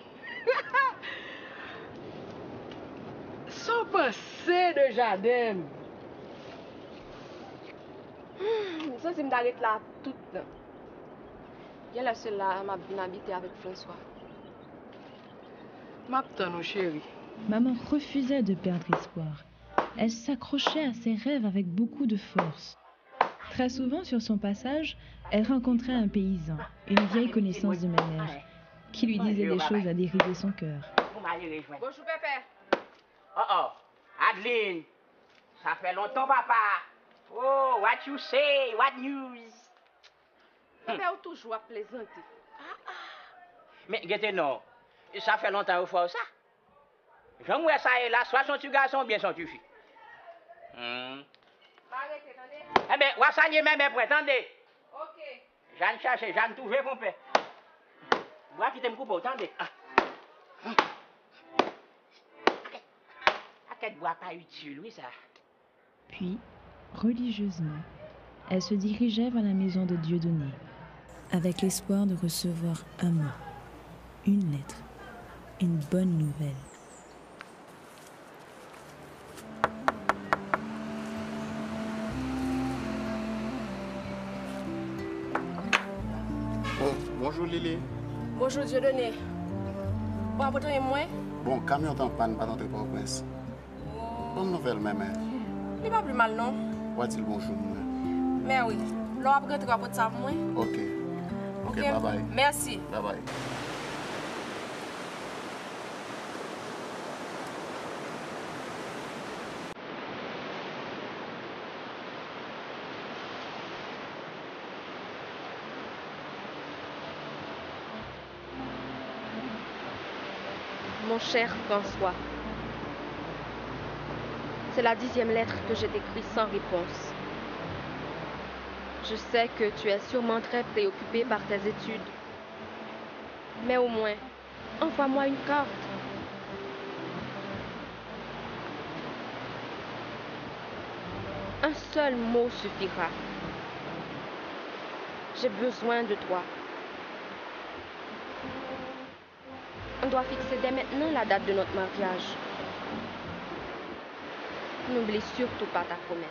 Sans penser de jardin. Ça, c'est m'arrête là tout. Il y a la seule là, m'a bien habité avec François. M'attends, chérie. Maman refusait de perdre espoir. Elle s'accrochait à ses rêves avec beaucoup de force. Très souvent, sur son passage, elle rencontrait un paysan, une vieille connaissance de ma mère, qui lui disait des choses à dérider son cœur. Bonjour, Pépé. Oh, Adeline. Ça fait longtemps, papa. Oh, what you say? What news? Mais on toujours à plaisanter. Mais, gete non, ça fait longtemps au fois ça. Je vois ça et là, soit son-tu garçon, bien son-tu fille. Eh bien, on va s'allier même après, attendez. Ok. J'en cherche, j'en trouve mon père. Moi qui t'aime couper, attendez. Quel bois pas utile, oui, ça. Puis, religieusement, elle se dirigeait vers la maison de Dieudonné, avec l'espoir de recevoir un mot, une lettre, une bonne nouvelle. Oh, bonjour Lily. Bonjour Dieudonné. Bon, votre moi? Bon, camion t'en panne, pas d'entrer pour prince. Bonne nouvelle, maman. Il pas plus mal, non? Où est-il bonjour, moi? Mais oui. L'on après tu vas pour ça, moi? Ok. Ok, bye bye. Merci. Bye bye. Mon cher François, c'est la 10e lettre que je t'écris sans réponse. Je sais que tu es sûrement très préoccupé par tes études. Mais au moins, envoie-moi une carte. Un seul mot suffira. J'ai besoin de toi. On doit fixer dès maintenant la date de notre mariage. N'oublie surtout pas ta promesse.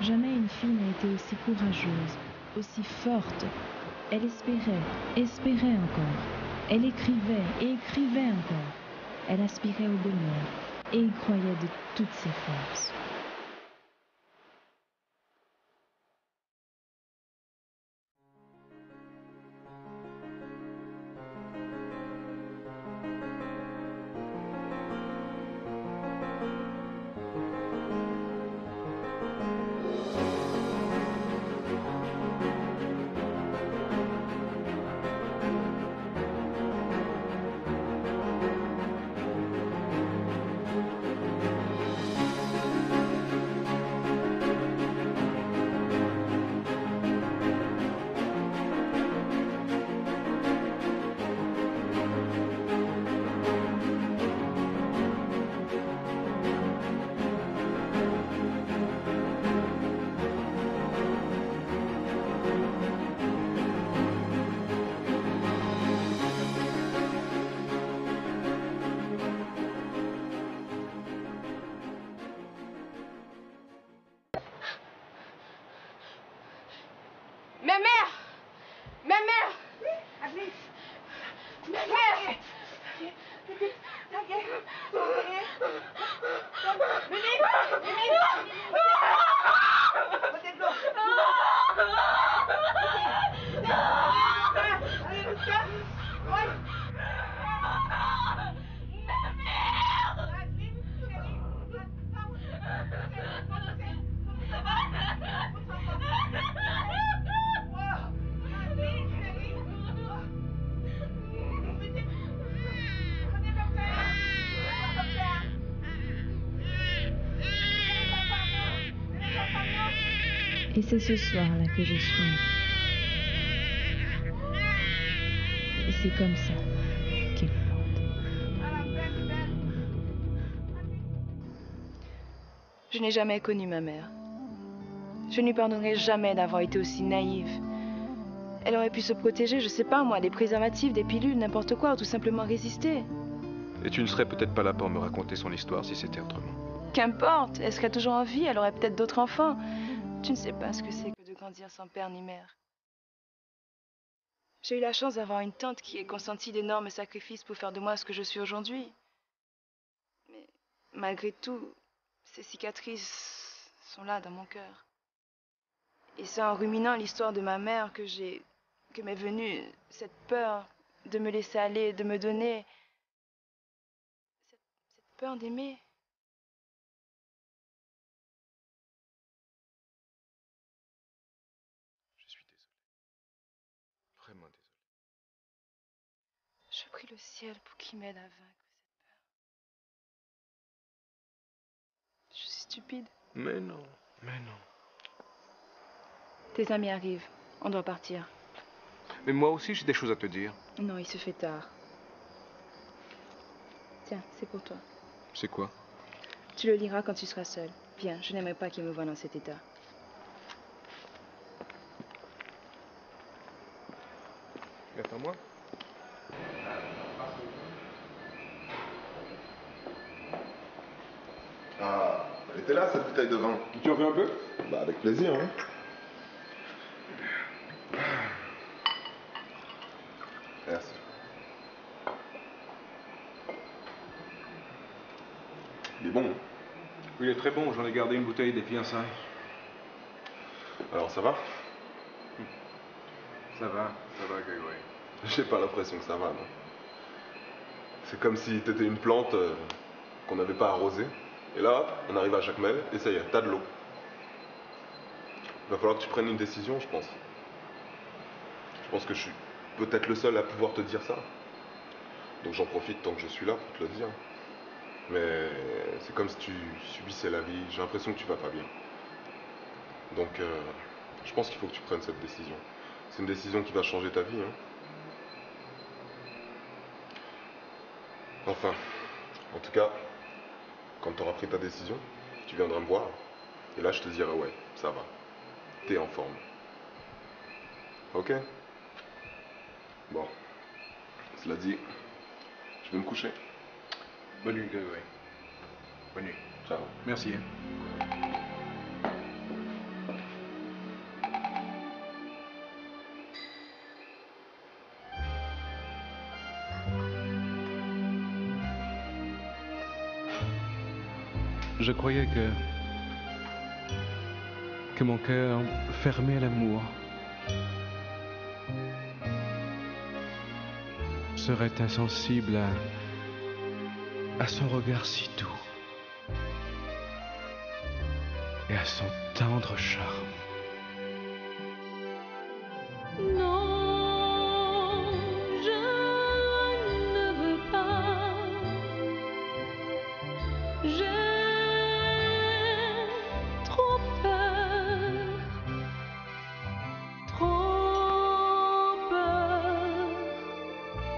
Jamais une fille n'a été aussi courageuse, aussi forte. Elle espérait encore. Elle écrivait et écrivait encore. Elle aspirait au bonheur et y croyait de toutes ses forces. Et c'est ce soir-là que je suis née. Et c'est comme ça qu'il porte. Je n'ai jamais connu ma mère. Je ne lui pardonnerai jamais d'avoir été aussi naïve. Elle aurait pu se protéger, je sais pas moi, des préservatifs, des pilules, n'importe quoi, ou tout simplement résister. Et tu ne serais peut-être pas là pour me raconter son histoire si c'était autrement. Qu'importe, elle serait toujours en vie, elle aurait peut-être d'autres enfants. Tu ne sais pas ce que c'est que de grandir sans père ni mère. J'ai eu la chance d'avoir une tante qui ait consenti d'énormes sacrifices pour faire de moi ce que je suis aujourd'hui. Mais malgré tout, ces cicatrices sont là dans mon cœur. Et c'est en ruminant l'histoire de ma mère que m'est venue cette peur de me laisser aller, de me donner cette peur d'aimer. Je suis désolé. Vraiment désolé. Je prie le ciel pour qu'il m'aide à vaincre cette peur. Je suis stupide. Mais non, mais non. Tes amis arrivent. On doit partir. Mais moi aussi, j'ai des choses à te dire. Non, il se fait tard. Tiens, c'est pour toi. C'est quoi? Tu le liras quand tu seras seul. Viens, je n'aimerais pas qu'il me voie dans cet état. Attends-moi. Ah, elle était là, cette bouteille de vin. Tu en veux un peu? Bah, avec plaisir, hein. Merci. Il est bon, hein? Oui, il est très bon. J'en ai gardé une bouteille des fiançailles. Alors, ça va? Ça va, Grégory. J'ai pas l'impression que ça va, non. C'est comme si t'étais une plante qu'on n'avait pas arrosée. Et là, on arrive à Jacmel et ça y est, t'as de l'eau. Il va falloir que tu prennes une décision, je pense. Je pense que je suis peut-être le seul à pouvoir te dire ça. Donc j'en profite tant que je suis là pour te le dire. Mais c'est comme si tu subissais la vie. J'ai l'impression que tu vas pas bien. Donc je pense qu'il faut que tu prennes cette décision. C'est une décision qui va changer ta vie, hein. Enfin, en tout cas, quand tu auras pris ta décision, tu viendras me voir. Et là, je te dirai, ouais, ça va. T'es en forme. Ok? Bon. Cela dit, je vais me coucher. Bonne nuit, Grégory. Bonne nuit. Ciao. Merci. Je croyais que mon cœur fermait l'amour serait insensible à son regard si doux et à son tendre charme. Non, je ne veux pas. J'ai trop peur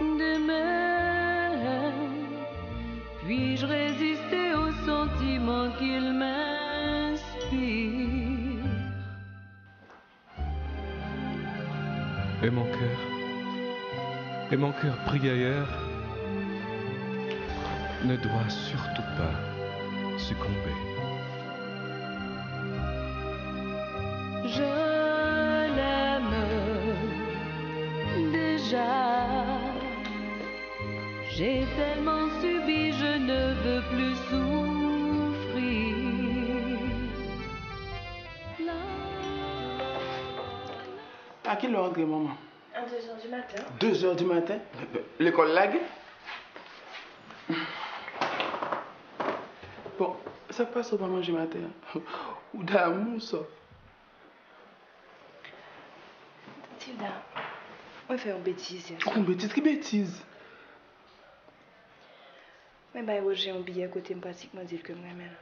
d'aimer. Puis-je résister aux sentiments qu'il m'inspire? Et mon cœur pris ailleurs, ne doit surtout pas succomber. Je l'aime déjà. J'ai tellement subi, je ne veux plus souffrir. À quelle heure entrer, maman? À 2h du matin. 2h du matin? L'école lag? Bon, ça passe au pas manger matin. Ou d'amour, ça. Tilda, on va faire une bêtise. Une bêtise? Qui bêtise? Mais j'ai un billet à côté, je pratiquement dire que moi-même.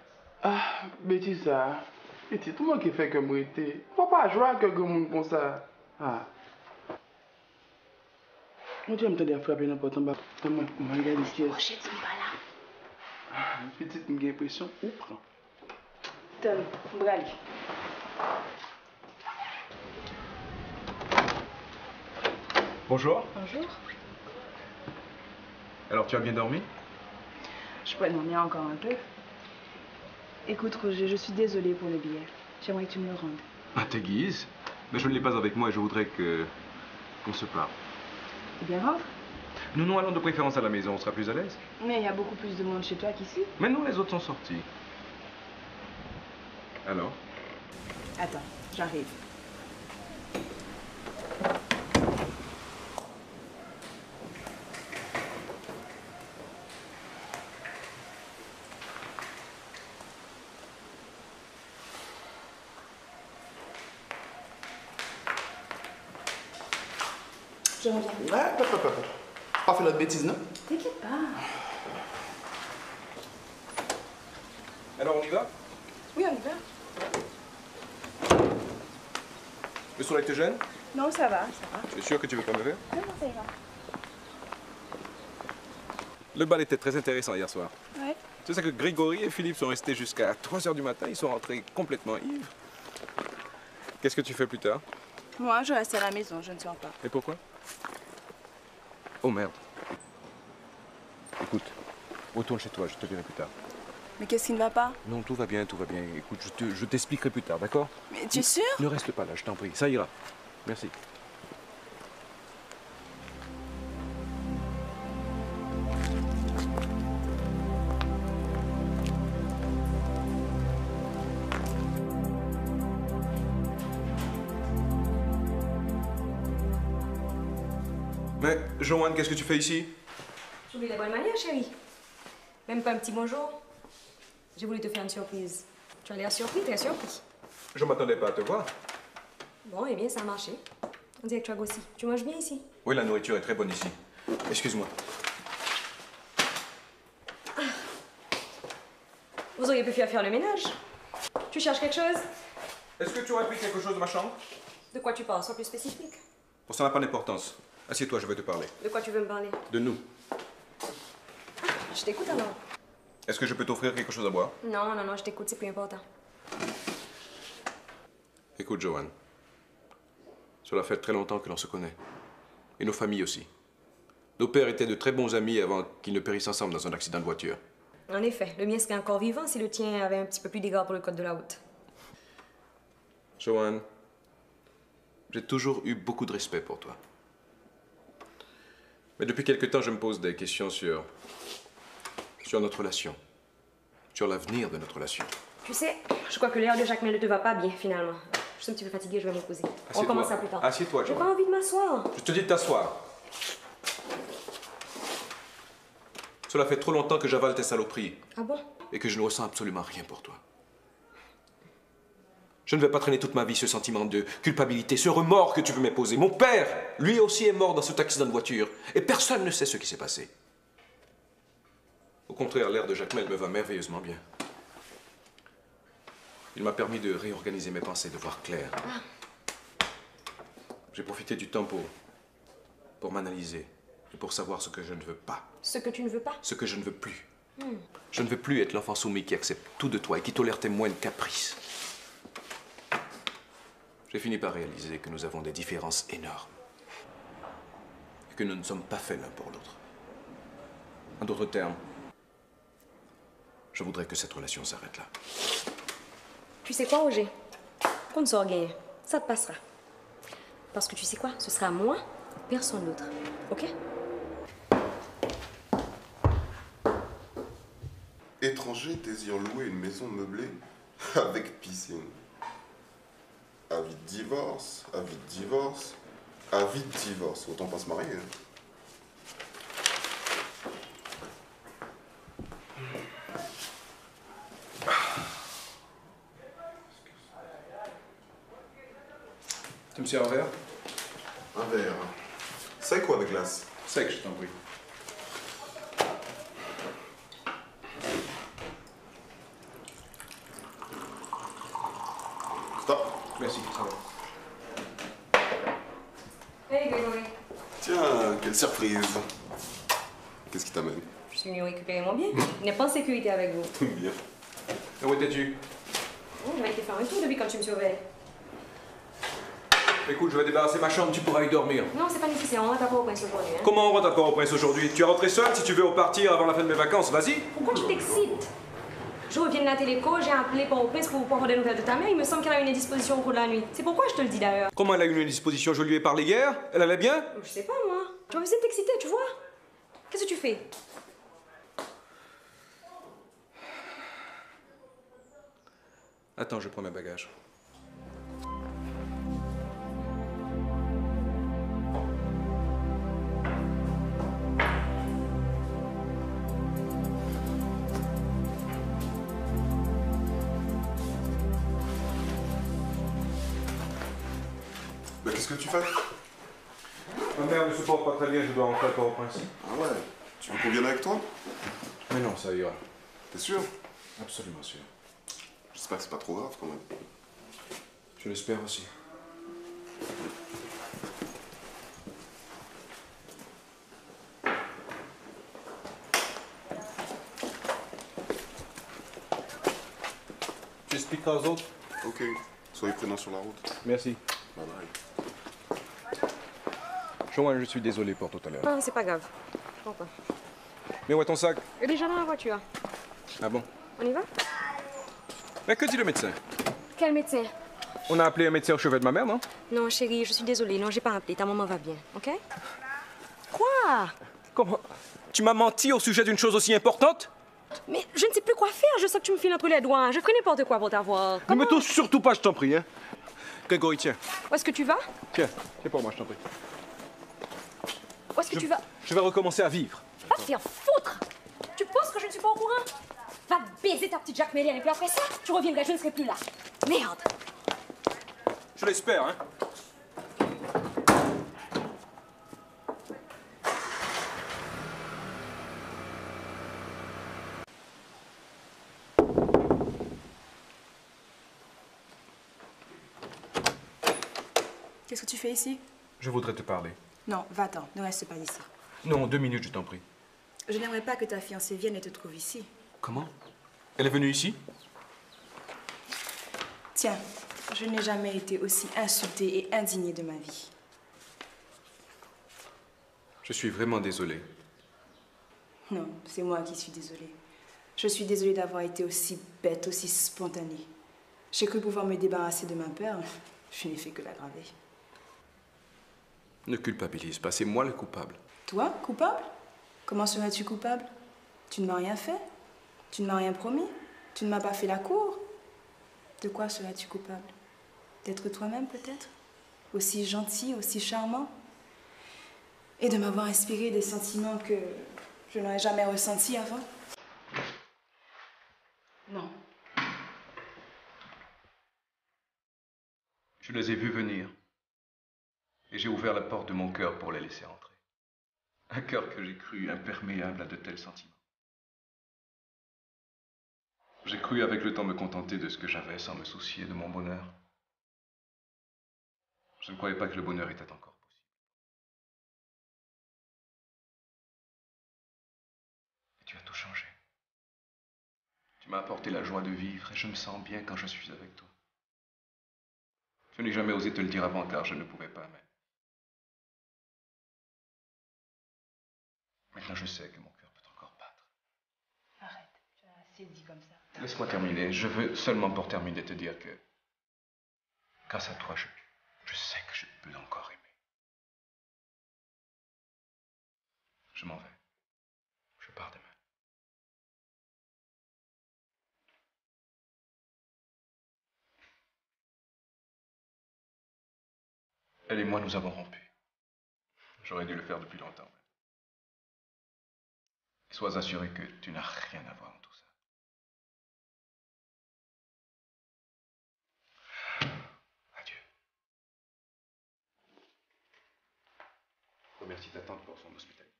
Ah, bêtise ça. Bêtise, tout le monde qui fait que moi était. Faut pas jouer avec le monde comme ça. Ah. Moi, tu me t'aider à frapper n'importe quoi. Moi, je vais regarder ce qui est. Prochaine, tu pas là. Petite, j'ai l'impression. Où prend? Tom, Brali. Bonjour. Bonjour. Alors, tu as bien dormi? Je pourrais dormir encore un peu. Écoute, Roger, je suis désolée pour le billet. J'aimerais que tu me le rendes. À tes guises. Mais je ne l'ai pas avec moi et je voudrais qu'on se parle. Eh bien, rentre. Nous allons de préférence à la maison, on sera plus à l'aise. Mais il y a beaucoup plus de monde chez toi qu'ici. Mais non, les autres sont sortis. Alors? Attends, j'arrive. te reviens. Ouais, pas fait l'autre bêtise, non? T'inquiète pas. Alors on y va? Oui, on y va. Le soleil te gêne? Non, ça va. Tu es sûr que tu veux pas me faire? Non, ça ira. Le bal était très intéressant hier soir. Ouais. Tu sais que Grégory et Philippe sont restés jusqu'à 3 h du matin, ils sont rentrés complètement ivres. Qu'est-ce que tu fais plus tard? Moi, je reste à la maison, je ne sors pas. Et pourquoi? Oh merde. Écoute, retourne chez toi, je te verrai plus tard. Mais qu'est-ce qui ne va pas? Non, tout va bien, tout va bien. Écoute, je t'expliquerai plus tard, d'accord? Mais tu es sûr? Ne reste pas là, je t'en prie, ça ira. Merci. Mais, Joanne, qu'est-ce que tu fais ici? J'oublie la bonne manière, chérie. Même pas un petit bonjour. J'ai voulu te faire une surprise. Tu as l'air surpris, très surpris. Je m'attendais pas à te voir. Bon, eh bien, ça a marché. On dirait que tu as grossi. Tu manges bien ici? Oui, la nourriture est très bonne ici. Excuse-moi. Vous auriez pu faire le ménage. Tu cherches quelque chose? Est-ce que tu aurais pris quelque chose de ma chambre? De quoi tu parles? Sois plus spécifique. Bon, ça n'a pas d'importance. Assieds-toi, je vais te parler. De quoi tu veux me parler? De nous. Je t'écoute alors. Est-ce que je peux t'offrir quelque chose à boire? Non, non, non, je t'écoute, c'est plus important. Écoute, Joanne. Cela fait très longtemps que l'on se connaît. Et nos familles aussi. Nos pères étaient de très bons amis avant qu'ils ne périssent ensemble dans un accident de voiture. En effet, le mien serait encore vivant si le tien avait un petit peu plus d'égard pour le code de la route. Joanne, j'ai toujours eu beaucoup de respect pour toi. Mais depuis quelque temps, je me pose des questions sur notre relation. Sur l'avenir de notre relation. Tu sais, je crois que l'air de Jacmel ne te va pas bien, finalement. Je suis un petit peu fatiguée, je vais me reposer. On commence ça plus tard. Assieds-toi, J'ai Joanne. pas envie de m'asseoir. Je te dis de t'asseoir. Cela fait trop longtemps que j'avale tes saloperies. Ah bon? Et que je ne ressens absolument rien pour toi. Je ne vais pas traîner toute ma vie ce sentiment de culpabilité, ce remords que tu veux m'imposer. Mon père, lui aussi, est mort dans cet accident de voiture. Et personne ne sait ce qui s'est passé. Au contraire, l'air de Jacmel me va merveilleusement bien. Il m'a permis de réorganiser mes pensées, de voir clair. J'ai profité du temps pour m'analyser et pour savoir ce que je ne veux pas. Ce que tu ne veux pas? Ce que je ne veux plus. Je ne veux plus être l'enfant soumis qui accepte tout de toi et qui tolère tes moindres caprices. J'ai fini par réaliser que nous avons des différences énormes. Et que nous ne sommes pas faits l'un pour l'autre. En d'autres termes, je voudrais que cette relation s'arrête là. Tu sais quoi, Roger? Qu'on ne sort gagner. Ça te passera. Parce que tu sais quoi? Ce sera moi, personne d'autre. OK? Étranger désire louer une maison meublée avec piscine. Avis de divorce, avis de divorce, avis de divorce. Autant pas se marier. Hein. Tu me sers un verre? Un verre. Sec ou avec glace? Sec, je t'en prie. Stop. Merci, ça va. Hey, Grégory. Tiens, quelle surprise. Qu'est-ce qui t'amène? Je suis venue récupérer mon bien. Il n'est pas en sécurité avec vous. Bien. Et où étais-tu? J'avais été faire un tour depuis quand tu me surveilles. Écoute, je vais débarrasser ma chambre, tu pourras y dormir. Non, c'est pas nécessaire, on rentre à Port-au-Prince aujourd'hui. Hein? Comment on rentre à Port-au-Prince aujourd'hui? Tu es rentré seul si tu veux repartir avant la fin de mes vacances, vas-y. Pourquoi tu t'excites? Je reviens de la téléco, j'ai appelé Port-au-Prince pour avoir des nouvelles de ta mère. Il me semble qu'elle a une indisposition au cours de la nuit. C'est pourquoi je te le dis d'ailleurs. Comment elle a eu une indisposition? Je lui ai parlé hier? Elle allait bien? Je sais pas moi. Tu vas essayer de t'exciter, tu vois? Qu'est-ce que tu fais? Attends, je prends mes bagages. Mais qu'est-ce que tu fais? Ma mère ne se porte pas très bien, je dois rentrer à Port-au-Prince. Ah ouais? Tu veux qu'on vienne avec toi? Mais non, ça ira. T'es sûr? Absolument sûr. J'espère que c'est pas trop grave quand même. Je l'espère aussi. Tu expliqueras aux autres? Ok. Soyez prudents sur la route. Merci. Bye bye. Joanne, je suis désolé pour tout à l'heure. Non, c'est pas grave. Je comprends pas. Mais où est ton sac? Il est déjà dans la voiture. Ah bon? On y va? Mais que dit le médecin? Quel médecin? On a appelé un médecin au chevet de ma mère, non? Non, chérie, je suis désolée. Non, j'ai pas appelé. Ta maman va bien, ok? Quoi? Comment? Tu m'as menti au sujet d'une chose aussi importante? Mais je ne sais plus quoi faire. Je sais que tu me files entre les doigts. Je ferai n'importe quoi pour t'avoir. Ne me touche surtout pas, je t'en prie, hein? Grégory, tiens. Où est-ce que tu vas? Tiens, c'est pour moi, je t'en prie. Où est-ce que tu vas? Je vais recommencer à vivre. Va te faire foutre! Tu penses que je ne suis pas au courant? Va baiser ta petite Jacques Méliane et puis après ça, tu reviendras, je ne serai plus là. Merde! Je l'espère, hein? Qu'est-ce que tu fais ici? Je voudrais te parler. Non, va-t'en, ne reste pas ici. Non, 2 minutes, je t'en prie. Je n'aimerais pas que ta fiancée vienne et te trouve ici. Comment? Elle est venue ici? Tiens, je n'ai jamais été aussi insultée et indignée de ma vie. Je suis vraiment désolé. Non, c'est moi qui suis désolée. Je suis désolée d'avoir été aussi bête, aussi spontanée. J'ai cru pouvoir me débarrasser de ma peur. Je n'ai fait que l'aggraver. Ne culpabilise pas, c'est moi le coupable. Toi, coupable? Comment serais-tu coupable? Tu ne m'as rien fait? Tu ne m'as rien promis? Tu ne m'as pas fait la cour? De quoi serais-tu coupable? D'être toi-même peut-être? Aussi gentil, aussi charmant? Et de m'avoir inspiré des sentiments que je n'aurais jamais ressentis avant? Non. Je les ai vus venir. Et j'ai ouvert la porte de mon cœur pour les laisser entrer. Un cœur que j'ai cru imperméable à de tels sentiments. J'ai cru avec le temps me contenter de ce que j'avais sans me soucier de mon bonheur. Je ne croyais pas que le bonheur était encore possible. Et tu as tout changé. Tu m'as apporté la joie de vivre et je me sens bien quand je suis avec toi. Je n'ai jamais osé te le dire avant car je ne pouvais pas, mais... Maintenant, je sais que mon cœur peut encore battre. Arrête, tu as assez dit comme ça. Laisse-moi terminer. Je veux seulement pour terminer te dire que, grâce à toi, je sais que je peux encore aimer. Je m'en vais. Je pars demain. Elle et moi, nous avons rompu. J'aurais dû le faire depuis longtemps. Sois assuré que tu n'as rien à voir dans tout ça. Adieu. Remercie ta tante pour son hospitalité.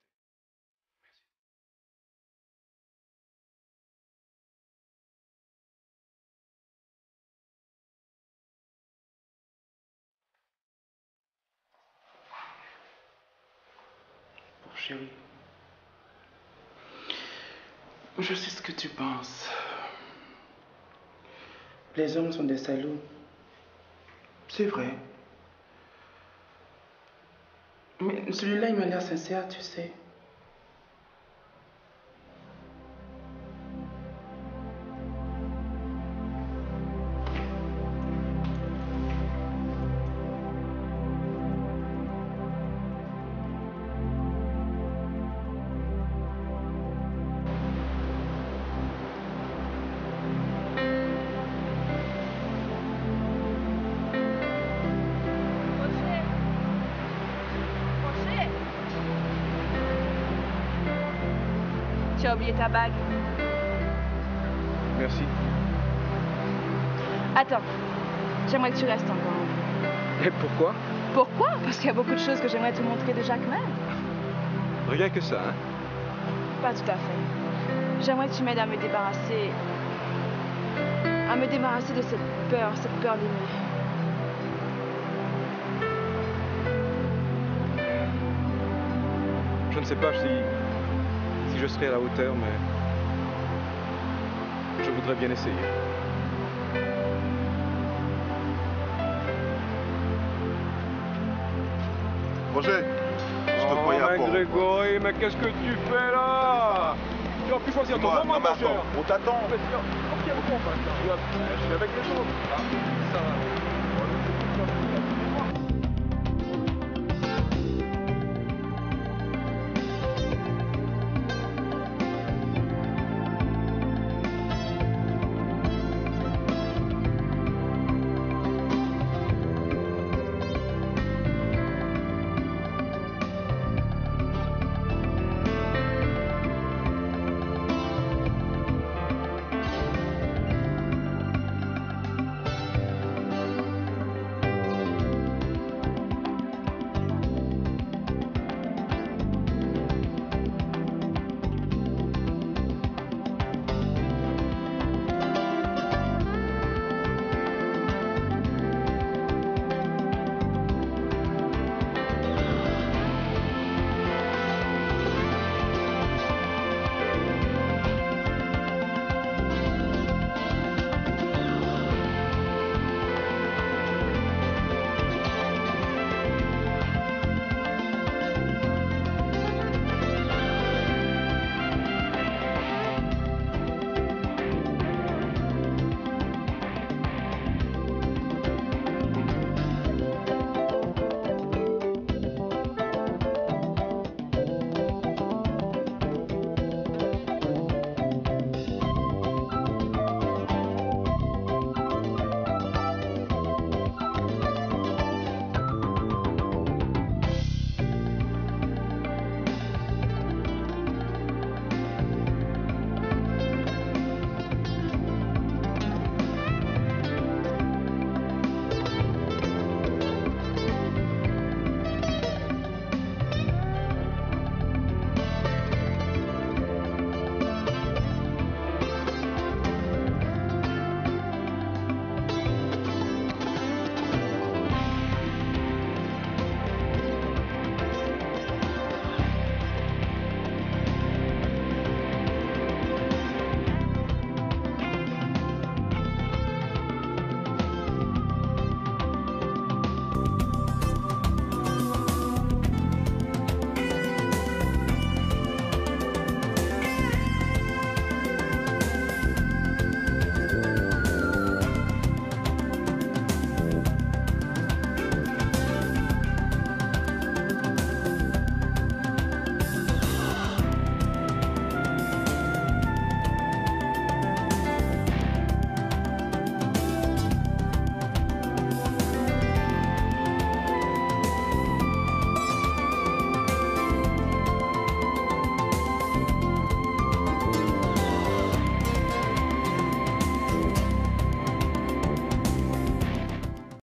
Bon, chérie. Je sais ce que tu penses. Les hommes sont des salauds. C'est vrai. Mais celui-là, il m'a l'air sincère, tu sais. Tu as oublié ta bague. Merci. Attends, j'aimerais que tu restes encore. Et pourquoi? Pourquoi? Parce qu'il y a beaucoup de choses que j'aimerais te montrer de Jacquemin. Rien que ça, hein? Pas tout à fait. J'aimerais que tu m'aides à me débarrasser de cette peur d'aimer. Je ne sais pas si je serai à la hauteur, mais je voudrais bien essayer. Roger, je te croyais à port. Grégory, mais qu'est-ce que tu fais là? Tu as pu choisir ton moment, mon cher. On t'attend. Ok, on va. Je suis avec les autres. Ah, ça va.